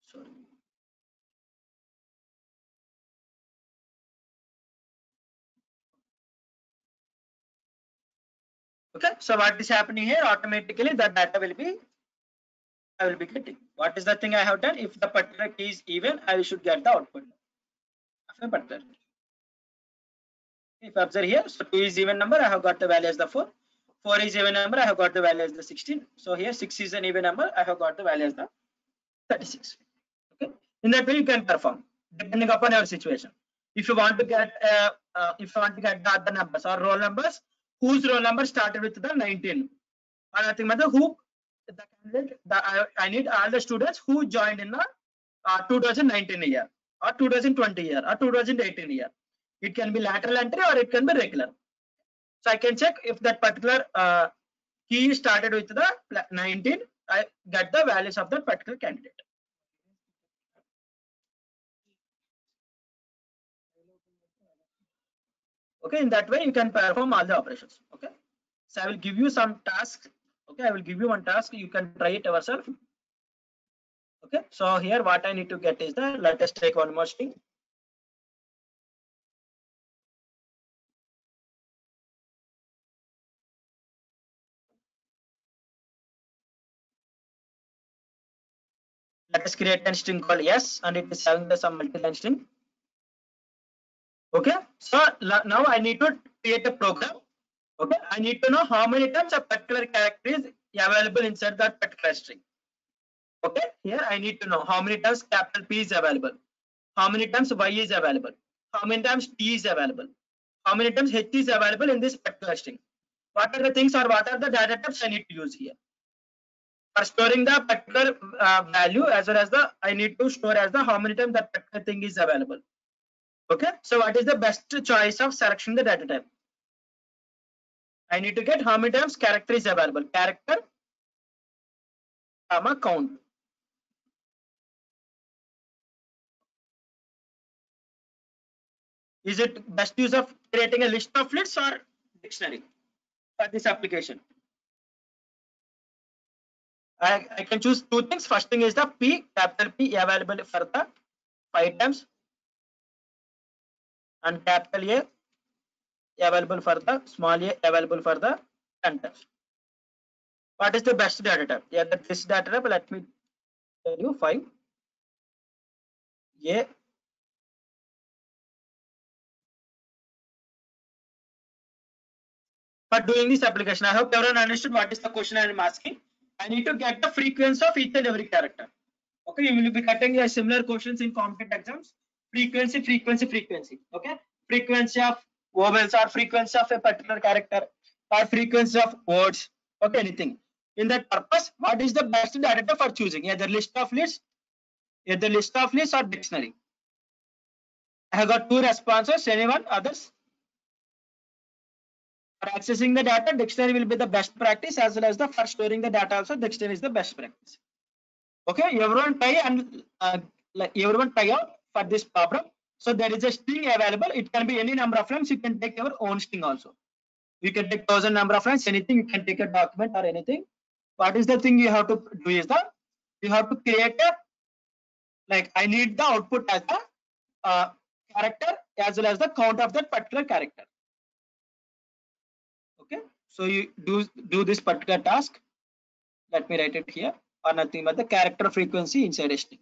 Sorry. Okay, so what is happening here? Automatically the data will be, I will be getting. What is the thing I have done? If the particular key is even, I should get the output of a particular key. If I observe here, so 2 is even number, I have got the value as the 4. 4 is even number, I have got the value as the 16. So here 6 is an even number, I have got the value as the 36. Okay, in that way you can perform depending upon your situation. If you want to get the other numbers or roll numbers, whose roll number started with the 19, or nothing but who the candidate, I need all the students who joined in the 2019 year or 2020 year or 2018 year. It can be lateral entry or it can be regular. So I can check if that particular key started with the 19, I get the values of that particular candidate. Okay, in that way you can perform all the operations. Okay, so I will give you some tasks. Okay, I will give you one task, you can try it yourself. Okay, so here what I need to get is the, let us take one more string. Let us create a string called yes, and it is having the some multi-line string. Okay, so now I need to create a program. Okay, I need to know how many times a particular character is available inside that particular string. Okay, here I need to know how many times capital P is available, how many times Y is available, how many times T is available, how many times H is available in this particular string. What are the things or what are the data types I need to use here for storing the particular value, as well as the I need to store as the how many times that particular thing is available. Okay, so what is the best choice of selection the data type? I need to get how many times character is available, character comma count. Is it best use of creating a list of lists or dictionary for this application? I can choose two things. First thing is the P, capital P available for the 5 times, and capital A available for the small a available for the 10 times. What is the best data type? Yeah, this data type, let me tell you, 5 A for doing this application. I hope everyone understood what is the question I am asking. I need to get the frequency of each and every character. Okay, you will be getting a similar questions in competitive exams. Frequency, frequency, frequency. Okay, frequency of vowels or frequency of a particular character or frequency of words. Okay, anything. In that purpose, what is the best data for choosing? Either list of lists or dictionary. I have got 2 responses. Anyone? Others? For accessing the data, dictionary will be the best practice, as well as the for storing the data also, dictionary is the best practice. Okay, everyone try and like everyone try out for this problem. So there is a string available. It can be any number of lines. You can take your own string also. You can take 1000 number of lines, anything. You can take a document or anything. What is the thing you have to do is that you have to create a, like, I need the output as the character as well as the count of that particular character. Okay, so you do this particular task. Let me write it here, or nothing but the character frequency inside a string.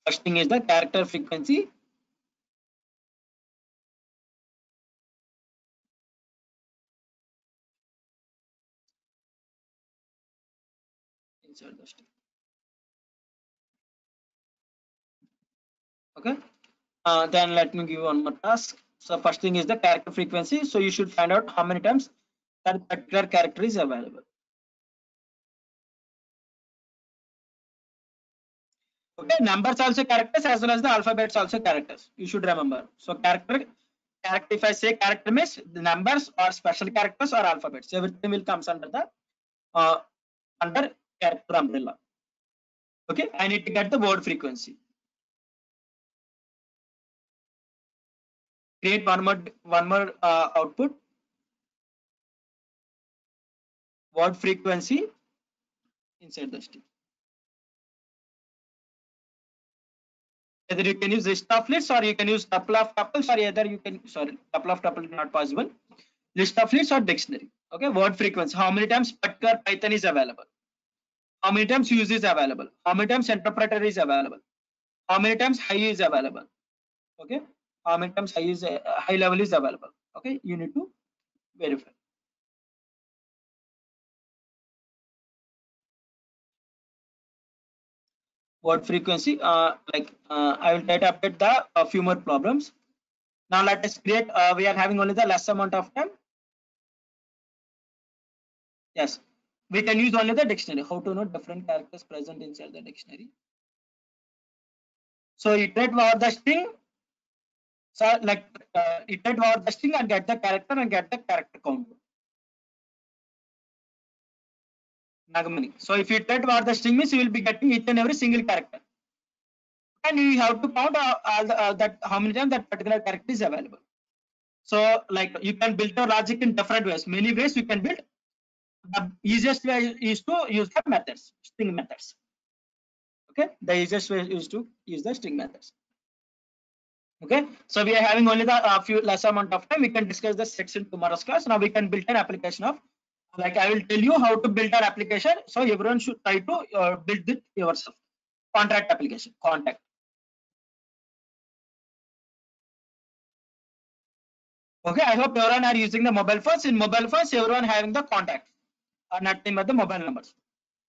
First thing is the character frequency. Inside the string. Okay, then let me give one more task. So first thing is the character frequency. So you should find out how many times that particular character is available. Okay, numbers also characters as well as the alphabets also characters. You should remember. So character, if I say character means the numbers or special characters or alphabets, everything will comes under the under character umbrella. Okay, I need to get the word frequency. Create one more output. Word frequency inside the string. Either you can use list of lists or you can use couple of tuples, or either you can, sorry, couple of tuples is not possible. List of lists or dictionary. Okay, word frequency. How many times particular Python is available? How many times use is available? How many times interpreter is available? How many times high is available? Okay, how many times high level is available? Okay, you need to verify. Word frequency. I will try to update the few more problems. Now let us create. We are having only the less amount of time. Yes, we can use only the dictionary. How to know different characters present inside the dictionary? So iterate over the string. So iterate over the string and get the character and get the character count. Nagamani. So if you iterate over the string means you will be getting each and every single character, and you have to count that how many times that particular character is available. So like you can build your logic in different ways. Many ways you can build. The easiest way is to use the methods, string methods. Okay, the easiest way is to use the string methods. Okay, so we are having only the few less amount of time. We can discuss the section tomorrow's class. Now we can build an application of, like, I will tell you how to build an application. So everyone should try to build it yourself. Contract application, contact. Okay, I hope everyone are using the mobile phones. In mobile phones, everyone having the contact or nothing but the mobile numbers.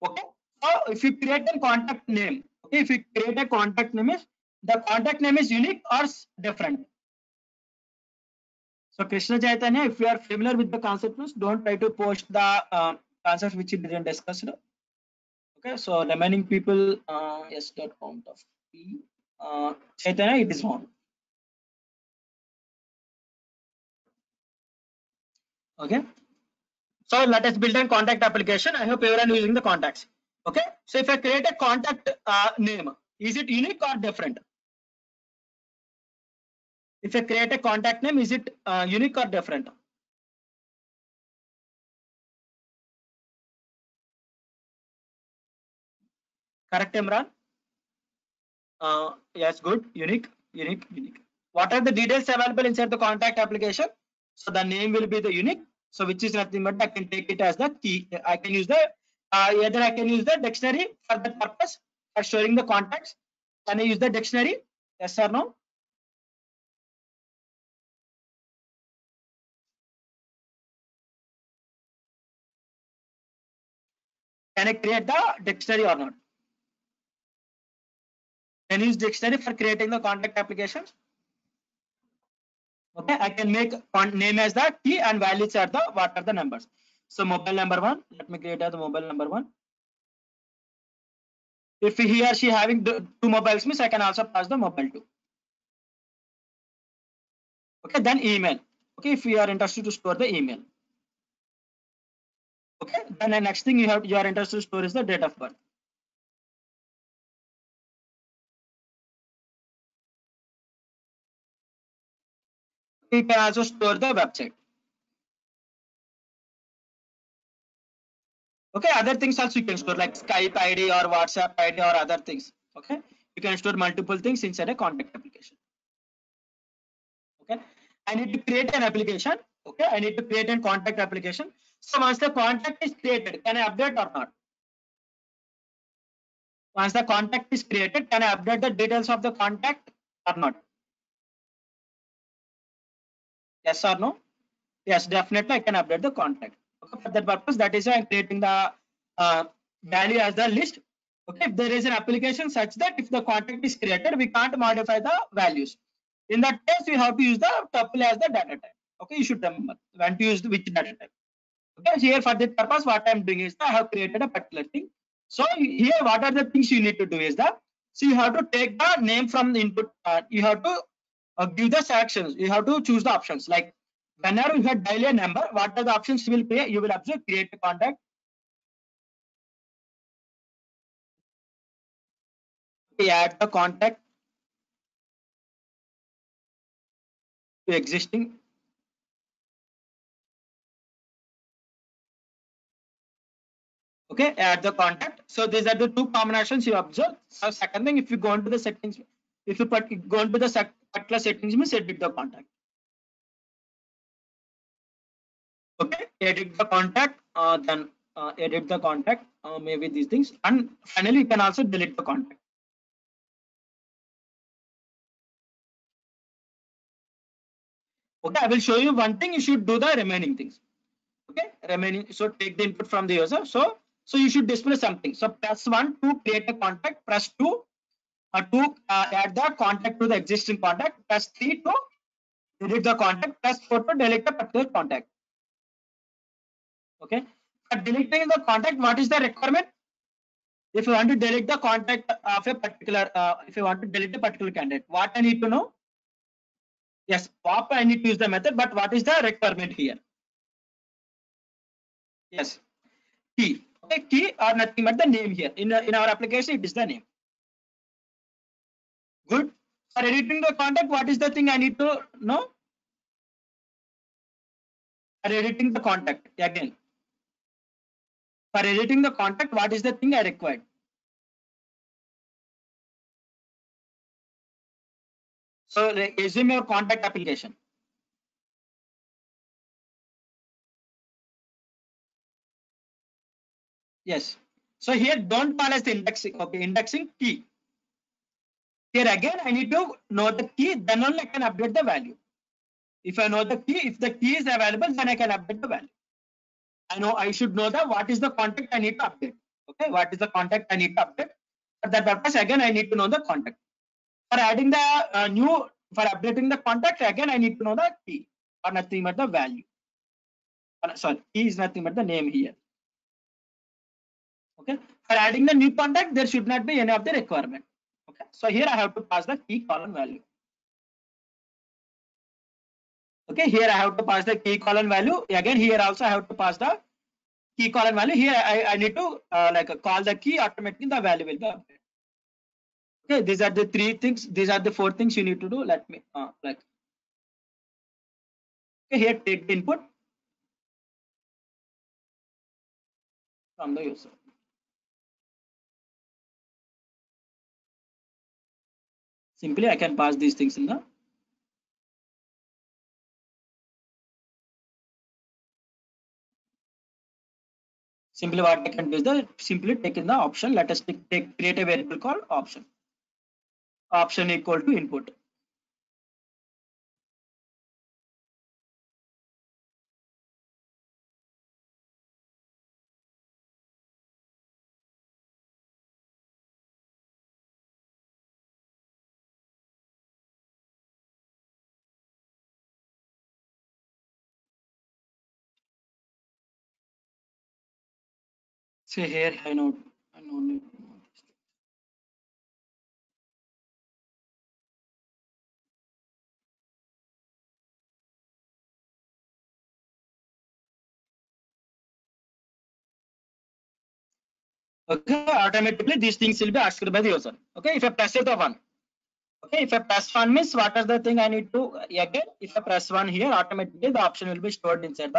Okay, so if you create a contact name, okay, if you create a contact name, is the contact name is unique or different? So Krishna Chaitanya, if you are familiar with the concept, don't try to post the concepts which you didn't discuss. Okay, so remaining people, yes, dot count of P. Chaitanya, it is on. Okay, so let us build a contact application. I hope everyone is using the contacts. Okay, so if I create a contact name, is it unique or different? If I create a contact name, is it unique or different? Correct, Imran? Yes, good. Unique. What are the details available inside the contact application? So the name will be the unique. So which is nothing but I can take it as the key. I can use the either I can use the dictionary for that purpose for storing the contacts. Can I use the dictionary? Yes or no? Can I create the dictionary or not? Can I use dictionary for creating the contact application? Okay, I can make name as the key and values are the what are the numbers. So mobile number one, let me create as the mobile number one. If he or she having two mobiles means I can also pass the mobile two. Okay, then email. Okay, if you are interested to store the email. Okay, then the next thing you are interested to store is the date of birth. You can also store the website. Okay, other things also you can store like Skype ID or WhatsApp ID or other things. Okay, you can store multiple things inside a contact application. Okay, I need to create an application. Okay, I need to create a contact application. So once the contact is created, can I update or not? Once the contact is created, can I update the details of the contact or not? Yes or no? Yes, definitely I can update the contact. Okay, for that purpose, that is why I'm creating the value as the list. Okay, if there is an application such that if the contact is created, we can't modify the values. In that case, we have to use the tuple as the data type. Okay, you should remember when to use which data type. Okay, here for that purpose, what I'm doing is I have created a particular thing. So here, what are the things you need to do is that so you have to take the name from the input. You have to give the sections. You have to choose the options like whenever you have dial a number, what are the options you will create? You will observe create a contact. We add the contact to existing. Okay, add the contact. So these are the two combinations you observe. So second thing, if you go into the settings, if you go into the particular settings, means edit the contact. Okay, edit the contact, then edit the contact, maybe these things, and finally you can also delete the contact. Okay, I will show you one thing. You should do the remaining things. Okay, remaining. So take the input from the user. So you should display something. So press one to create a contact. Press two to add the contact to the existing contact. Press three to delete the contact. Press four to delete the particular contact. Okay, for deleting the contact, what is the requirement? If you want to delete the contact of a particular, if you want to delete a particular candidate, what I need to know? Yes, pop I need to use the method, but what is the requirement here? Yes, key. Okay, key or nothing but the name here. In our application, it is the name. Good. For editing the contact, what is the thing I need to know? For editing the contact again. For editing the contact, what is the thing I required? So resume your contact application. Yes. So here don't call as the indexing. Okay, indexing key. Here again, I need to know the key, then only I can update the value. If I know the key, if the key is available, then I can update the value. I should know the what is the contact I need to update. Okay, what is the contact I need to update? For that purpose, again, I need to know the contact. For adding the for updating the contact, again, I need to know the key or nothing but the value. Sorry, key is nothing but the name here. Okay, for adding the new contact, there should not be any of the requirement. Okay, so here I have to pass the key colon value. Okay, here I have to pass the key colon value. Again, here also I have to pass the key colon value. Here I need to call the key, automatically the value will be updated. Okay, these are the three things. These are the four things you need to do. Let me okay, here take the input from the user. Simply I can pass these things in the simply what I can do is the simply take in the option. Let us create a variable called option. Option equal to input. See here, I know need to know this. Okay, automatically these things will be asked by the user. Okay, if I press the one. Okay, if I press one means what is the thing I need to again? If I press one here, automatically the option will be stored inside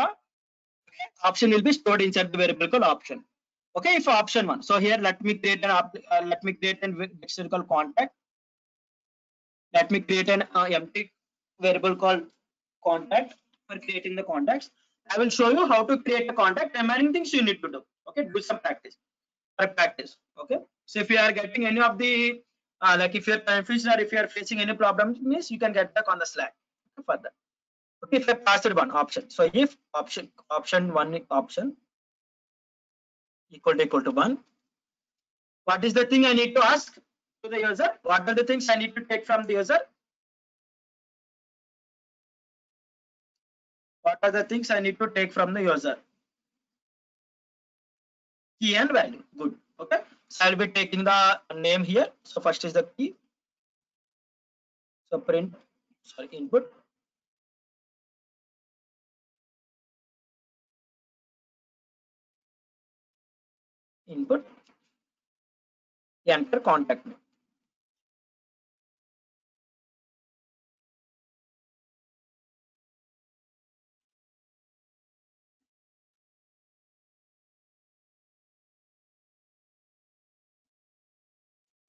the variable called option. Okay, if option one. So here let me create an dictionary called contact. Let me create an empty variable called contact for creating the contacts. I will show you how to create a contact. Remaining things you need to do. Okay, do some practice. Okay, so if you are getting any of the like if you're confused or if you are facing any problem means you can get back on the Slack further. Okay, if I passed one option, so if option one option equal to one, what is the thing I need to ask to the user? What are the things I need to take from the user? What are the things I need to take from the user? Key and value. Good. Okay, so I'll be taking the name here. So first is the key. So input. Input, enter contact name.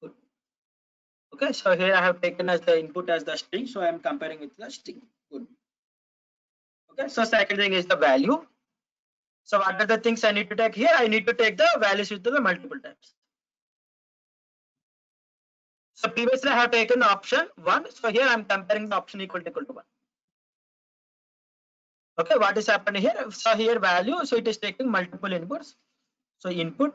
Good. Okay, so here I have taken as the input as the string, so I am comparing with the string. Good. Okay, so second thing is the value. So what are the things I need to take here? I need to take the values with the multiple times. So previously I have taken the option one, so here I am comparing the option equal to one. Okay, what is happening here? So here value, so it is taking multiple inputs. So input.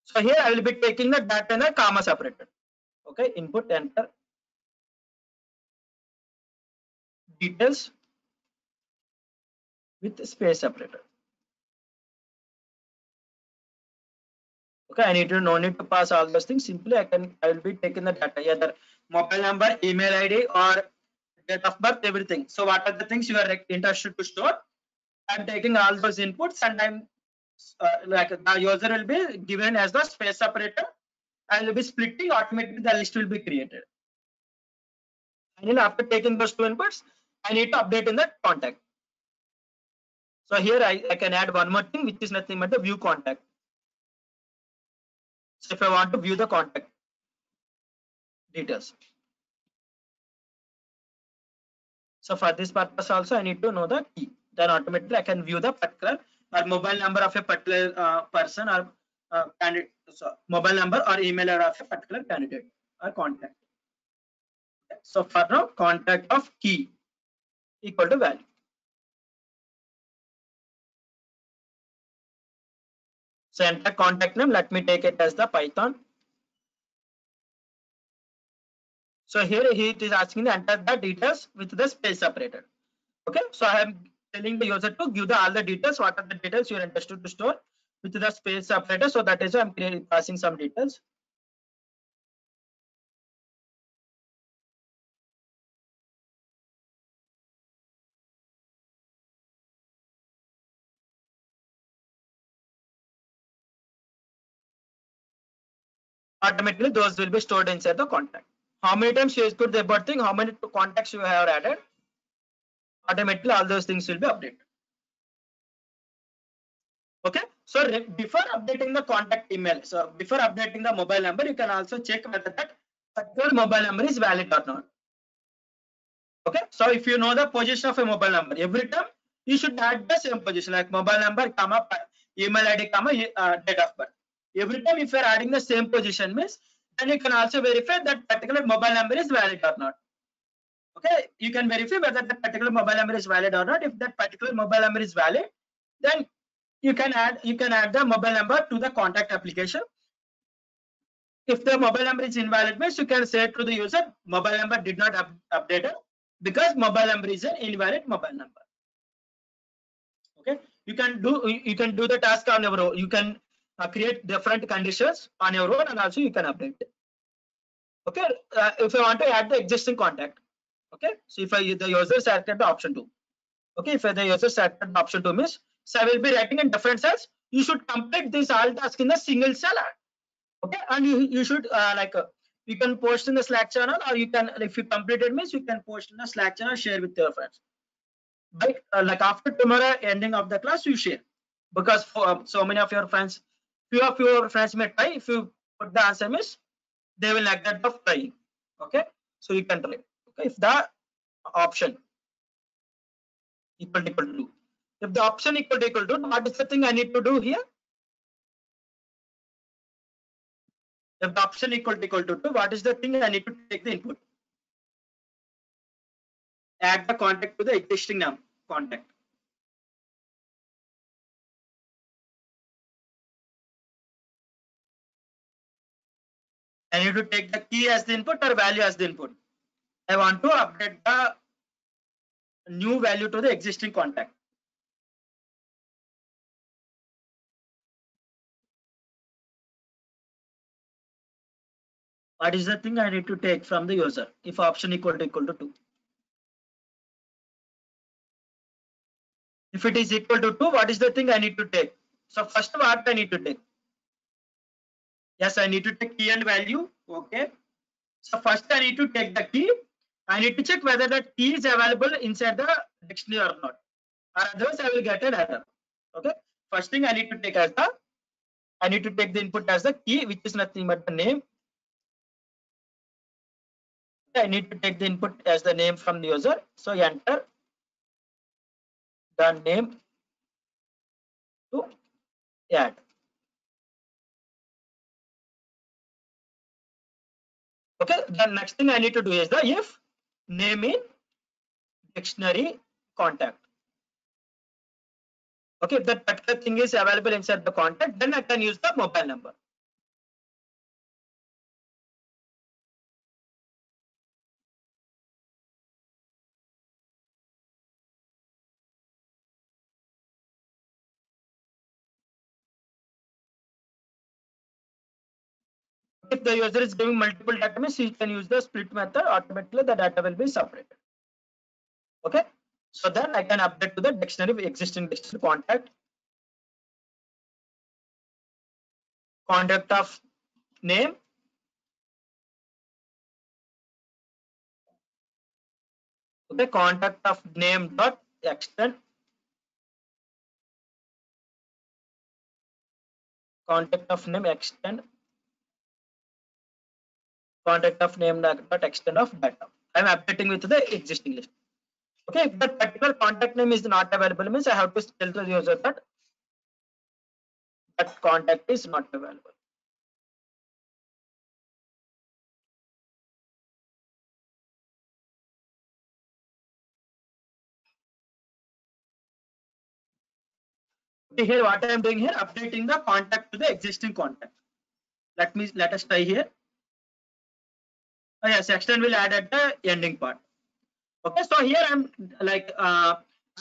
So here I will be taking the data and the comma separated. Okay, input, enter, details with space separated. Okay, I need to no need to pass all those things. Simply I will be taking the data, either mobile number, email ID, or date of birth, everything. So what are the things you are interested to store? I'm taking all those inputs and I'm like the user will be given as the space separator. I will be splitting, automatically the list will be created. And then after taking those two inputs, I need to update in the contact. So here I can add one more thing, which is nothing but the view contact. So if I want to view the contact details. So for this purpose also I need to know the key. Then automatically I can view the particular or mobile number of a particular person or candidate. So mobile number or email of a particular candidate or contact. So for now, contact of key equal to value. So enter contact name. Let me take it as the Python. So here it is asking to enter the details with the space separated. Okay, so I am telling the user to give all the details. What are the details you are interested to store with the space separator? So that is why I'm passing some details. Automatically those will be stored inside the contact. How many times you put the above thing, how many contacts you have added, automatically all those things will be updated. Okay, so before updating the contact email, so before updating the mobile number, you can also check whether that particular mobile number is valid or not. Okay, so if you know the position of a mobile number, every time you should add the same position, like mobile number, comma, email ID, comma, date of birth. Every time if you are adding the same position means, then you can also verify that particular mobile number is valid or not. Okay, you can verify whether that particular mobile number is valid or not. If that particular mobile number is valid, then you can add the mobile number to the contact application. If the mobile number is invalid means you can say to the user mobile number did not update because mobile number is an invalid mobile number. Okay, you can do the task on your own. You can create different conditions on your own, and also you can update it. Okay, if I want to add the existing contact, okay, so if the user selected the option 2, okay, if the user selected the option 2 means, so I will be writing in different cells. You should complete this all task in a single cell, okay, and you should you can post in the Slack channel, or you can, if you completed means, you can post in the Slack channel, share with your friends. But like after tomorrow ending of the class, you share, because for so many of your friends, few of your friends may try. If you put the answer means, they will like that of trying. Okay, so you can try. Okay, if the option equal to 2, if the option equal to 2, what is the thing I need to do here? If the option equal to 2, what is the thing I need to take the input? Add the contact to the existing name contact. I need to take the key as the input or value as the input. I want to update the new value to the existing contact. What is the thing I need to take from the user if option equal to 2? If it is equal to 2, what is the thing I need to take? So first, what I need to take? Yes, I need to take key and value. Okay. So first I need to take the key. I need to check whether that key is available inside the dictionary or not. Or otherwise I will get an error. Okay. First thing I need to take as the, I need to take the input as the key, which is nothing but the name. I need to take the input as the name from the user. So enter the name to add. Okay, the next thing I need to do is the if name in dictionary contact. Okay, if that particular thing is available inside the contact, then I can use the mobile number. If the user is giving multiple data means, you can use the split method. Automatically the data will be separated. Okay, so then I can update to the dictionary, existing dictionary contact of name, okay, contact of name dot extend, contact of name extend, contact of name dot extend of data. I am updating with the existing list. Okay, if that particular contact name is not available means, I have to tell the user that that contact is not available. Okay, here what I am doing here, updating the contact to the existing contact. Let us try here. Oh, yes, extend will add at the ending part. Okay, so here I'm like I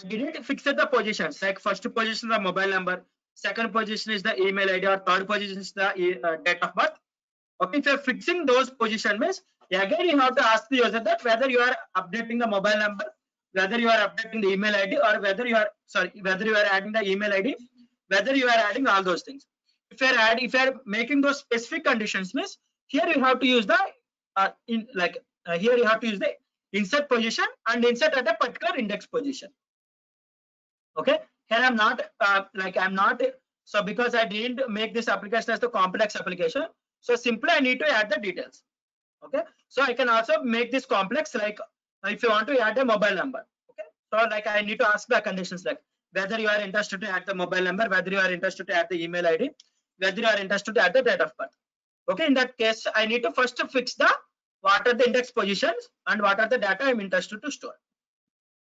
didn't fix the positions. Like first position is the mobile number, second position is the email ID, or third position is the date of birth. Okay, if you're fixing those position means, again you have to ask the user that whether you are updating the mobile number, whether you are updating the email ID, or whether you are whether you are adding the email ID, whether you are adding all those things. If you are making those specific conditions means, here you have to use the here you have to use the insert position and insert at a particular index position. Okay, here I'm not I'm not, so because I didn't make this application as the complex application, so simply I need to add the details. Okay, so I can also make this complex, like if you want to add a mobile number. Okay, so like I need to ask the conditions, like whether you are interested to add the mobile number, whether you are interested to add the email ID, whether you are interested to add the date of birth. Okay, in that case I need to first fix the what are the index positions and what are the data I'm interested to store.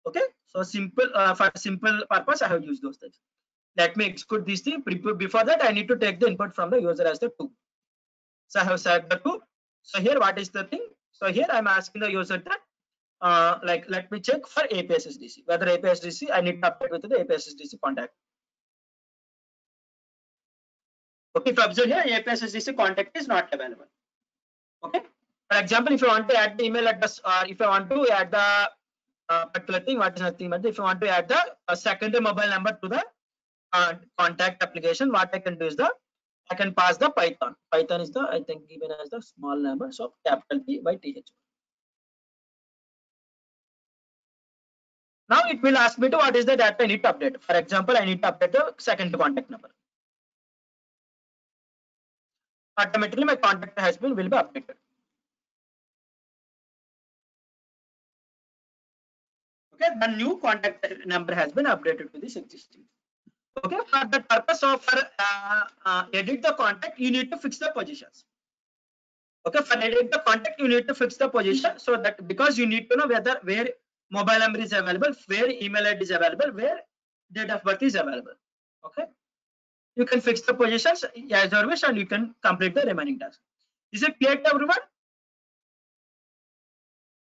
Okay, so simple, for simple purpose I have used those things. Let me execute this thing. Before that I need to take the input from the user as the 2. So I have set the 2. So here what is the thing? So here I'm asking the user that let me check for APSSDC, whether APSSDC I need to update with the APSSDC contact. Okay, if you observe here, API contact is not available. Okay. For example, if you want to add the email address, or if you want to add the particular thing, what is nothing but if you want to add the secondary mobile number to the contact application, what I can do is I can pass the Python. Python is the, I think, given as the small number, so capital P by TH. Now it will ask me to what is the data I need to update. For example, I need to update the secondary contact number. Automatically my contact has been will be updated. Okay, the new contact number has been updated to this existing. Okay, for the purpose of edit the contact, you need to fix the positions. Okay, for edit the contact, you need to fix the position, so that because you need to know whether where mobile number is available, where email ID is available, where date of birth is available. Okay, you can fix the positions as you wish, and you can complete the remaining task. Is it clear to everyone?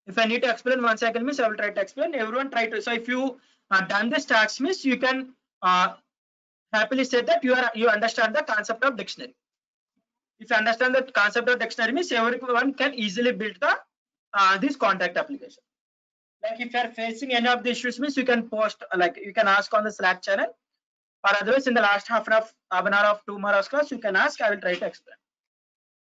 If I need to explain 1 second, miss, I will try to explain. Everyone try to. So if you done this task, miss, you can happily say that you understand the concept of dictionary. If you understand the concept of dictionary, means everyone can easily build the this contact application. Like if you are facing any of the issues, means you can post, like you can ask on the Slack channel, or otherwise in the last half an hour of tomorrow's class, you can ask. I will try to explain.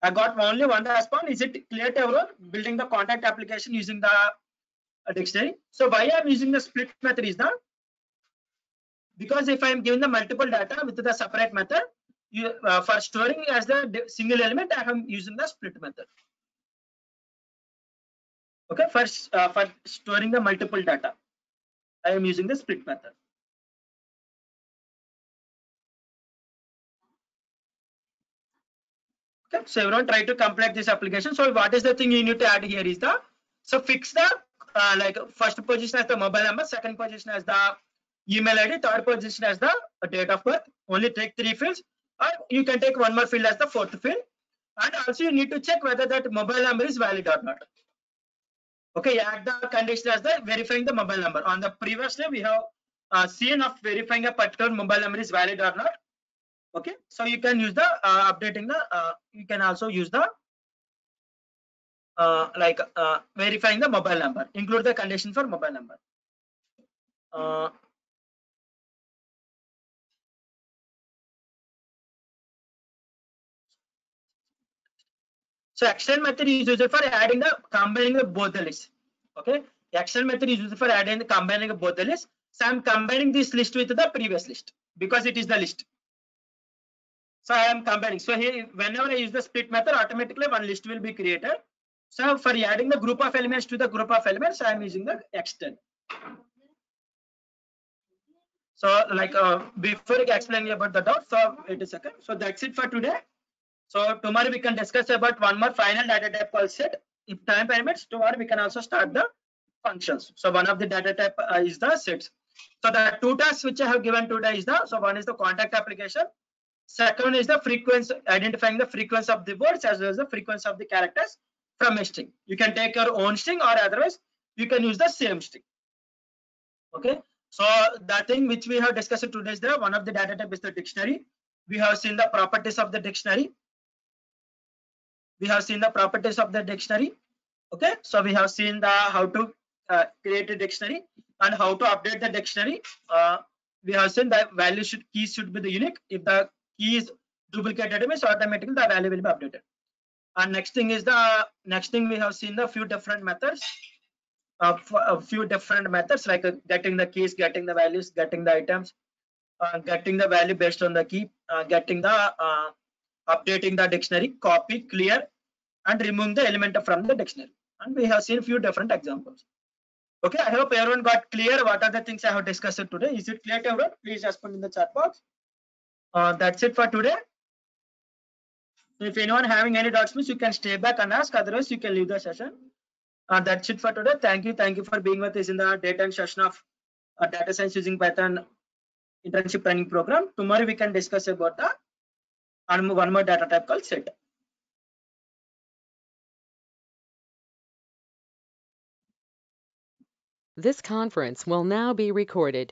I got only one response. Is it clear to everyone? Building the contact application using the dictionary. So why I am using the split method is that because if I am giving the multiple data with the separate method, you for storing as the single element, I am using the split method. Okay, first for storing the multiple data, I am using the split method. Okay, so everyone try to complete this application. So what is the thing you need to add here is fix the like first position as the mobile number, second position as the email ID, third position as the date of birth. Only take 3 fields, or you can take one more field as the fourth field, and also you need to check whether that mobile number is valid or not. Okay, add the condition as the verifying the mobile number. On the previous day, we have seen of verifying a particular mobile number is valid or not. Okay, so you can use the updating the you can also use the verifying the mobile number, include the condition for mobile number. So extend method is used for adding the combining the both the lists. Okay, extend method is used for adding the combining both the lists. So I'm combining this list with the previous list because it is the list. So I am combining. So here, whenever I use the split method, automatically one list will be created. So for adding the group of elements to the group of elements, I am using the extend. So like before explaining about the dot, so wait a second. So that's it for today. So tomorrow we can discuss about one more final data type called set. If time permits, tomorrow we can also start the functions. So one of the data type is the sets. So the two tasks which I have given today is the, so one is the contact application. Second is the frequency, identifying the frequency of the words as well as the frequency of the characters from a string. You can take your own string, or otherwise you can use the same string. Okay. So the thing which we have discussed today is the one of the data type is the dictionary. We have seen the properties of the dictionary. We have seen the properties of the dictionary. Okay, so we have seen the how to create a dictionary and how to update the dictionary. We have seen that keys should be the unique. If the key is duplicated, means automatically the value will be updated. And next thing we have seen the few different methods. Like getting the keys, getting the values, getting the items, getting the value based on the key, getting the updating the dictionary, copy, clear, and removing the element from the dictionary. And we have seen a few different examples. Okay, I hope everyone got clear what are the things I have discussed today. Is it clear to everyone? Please respond in the chat box. That's it for today. So if anyone having any doubts, you can stay back and ask. Otherwise, you can leave the session. That's it for today. Thank you for being with us in the daytime session of data science using Python internship training program. Tomorrow we can discuss about the one more data type called set. This conference will now be recorded.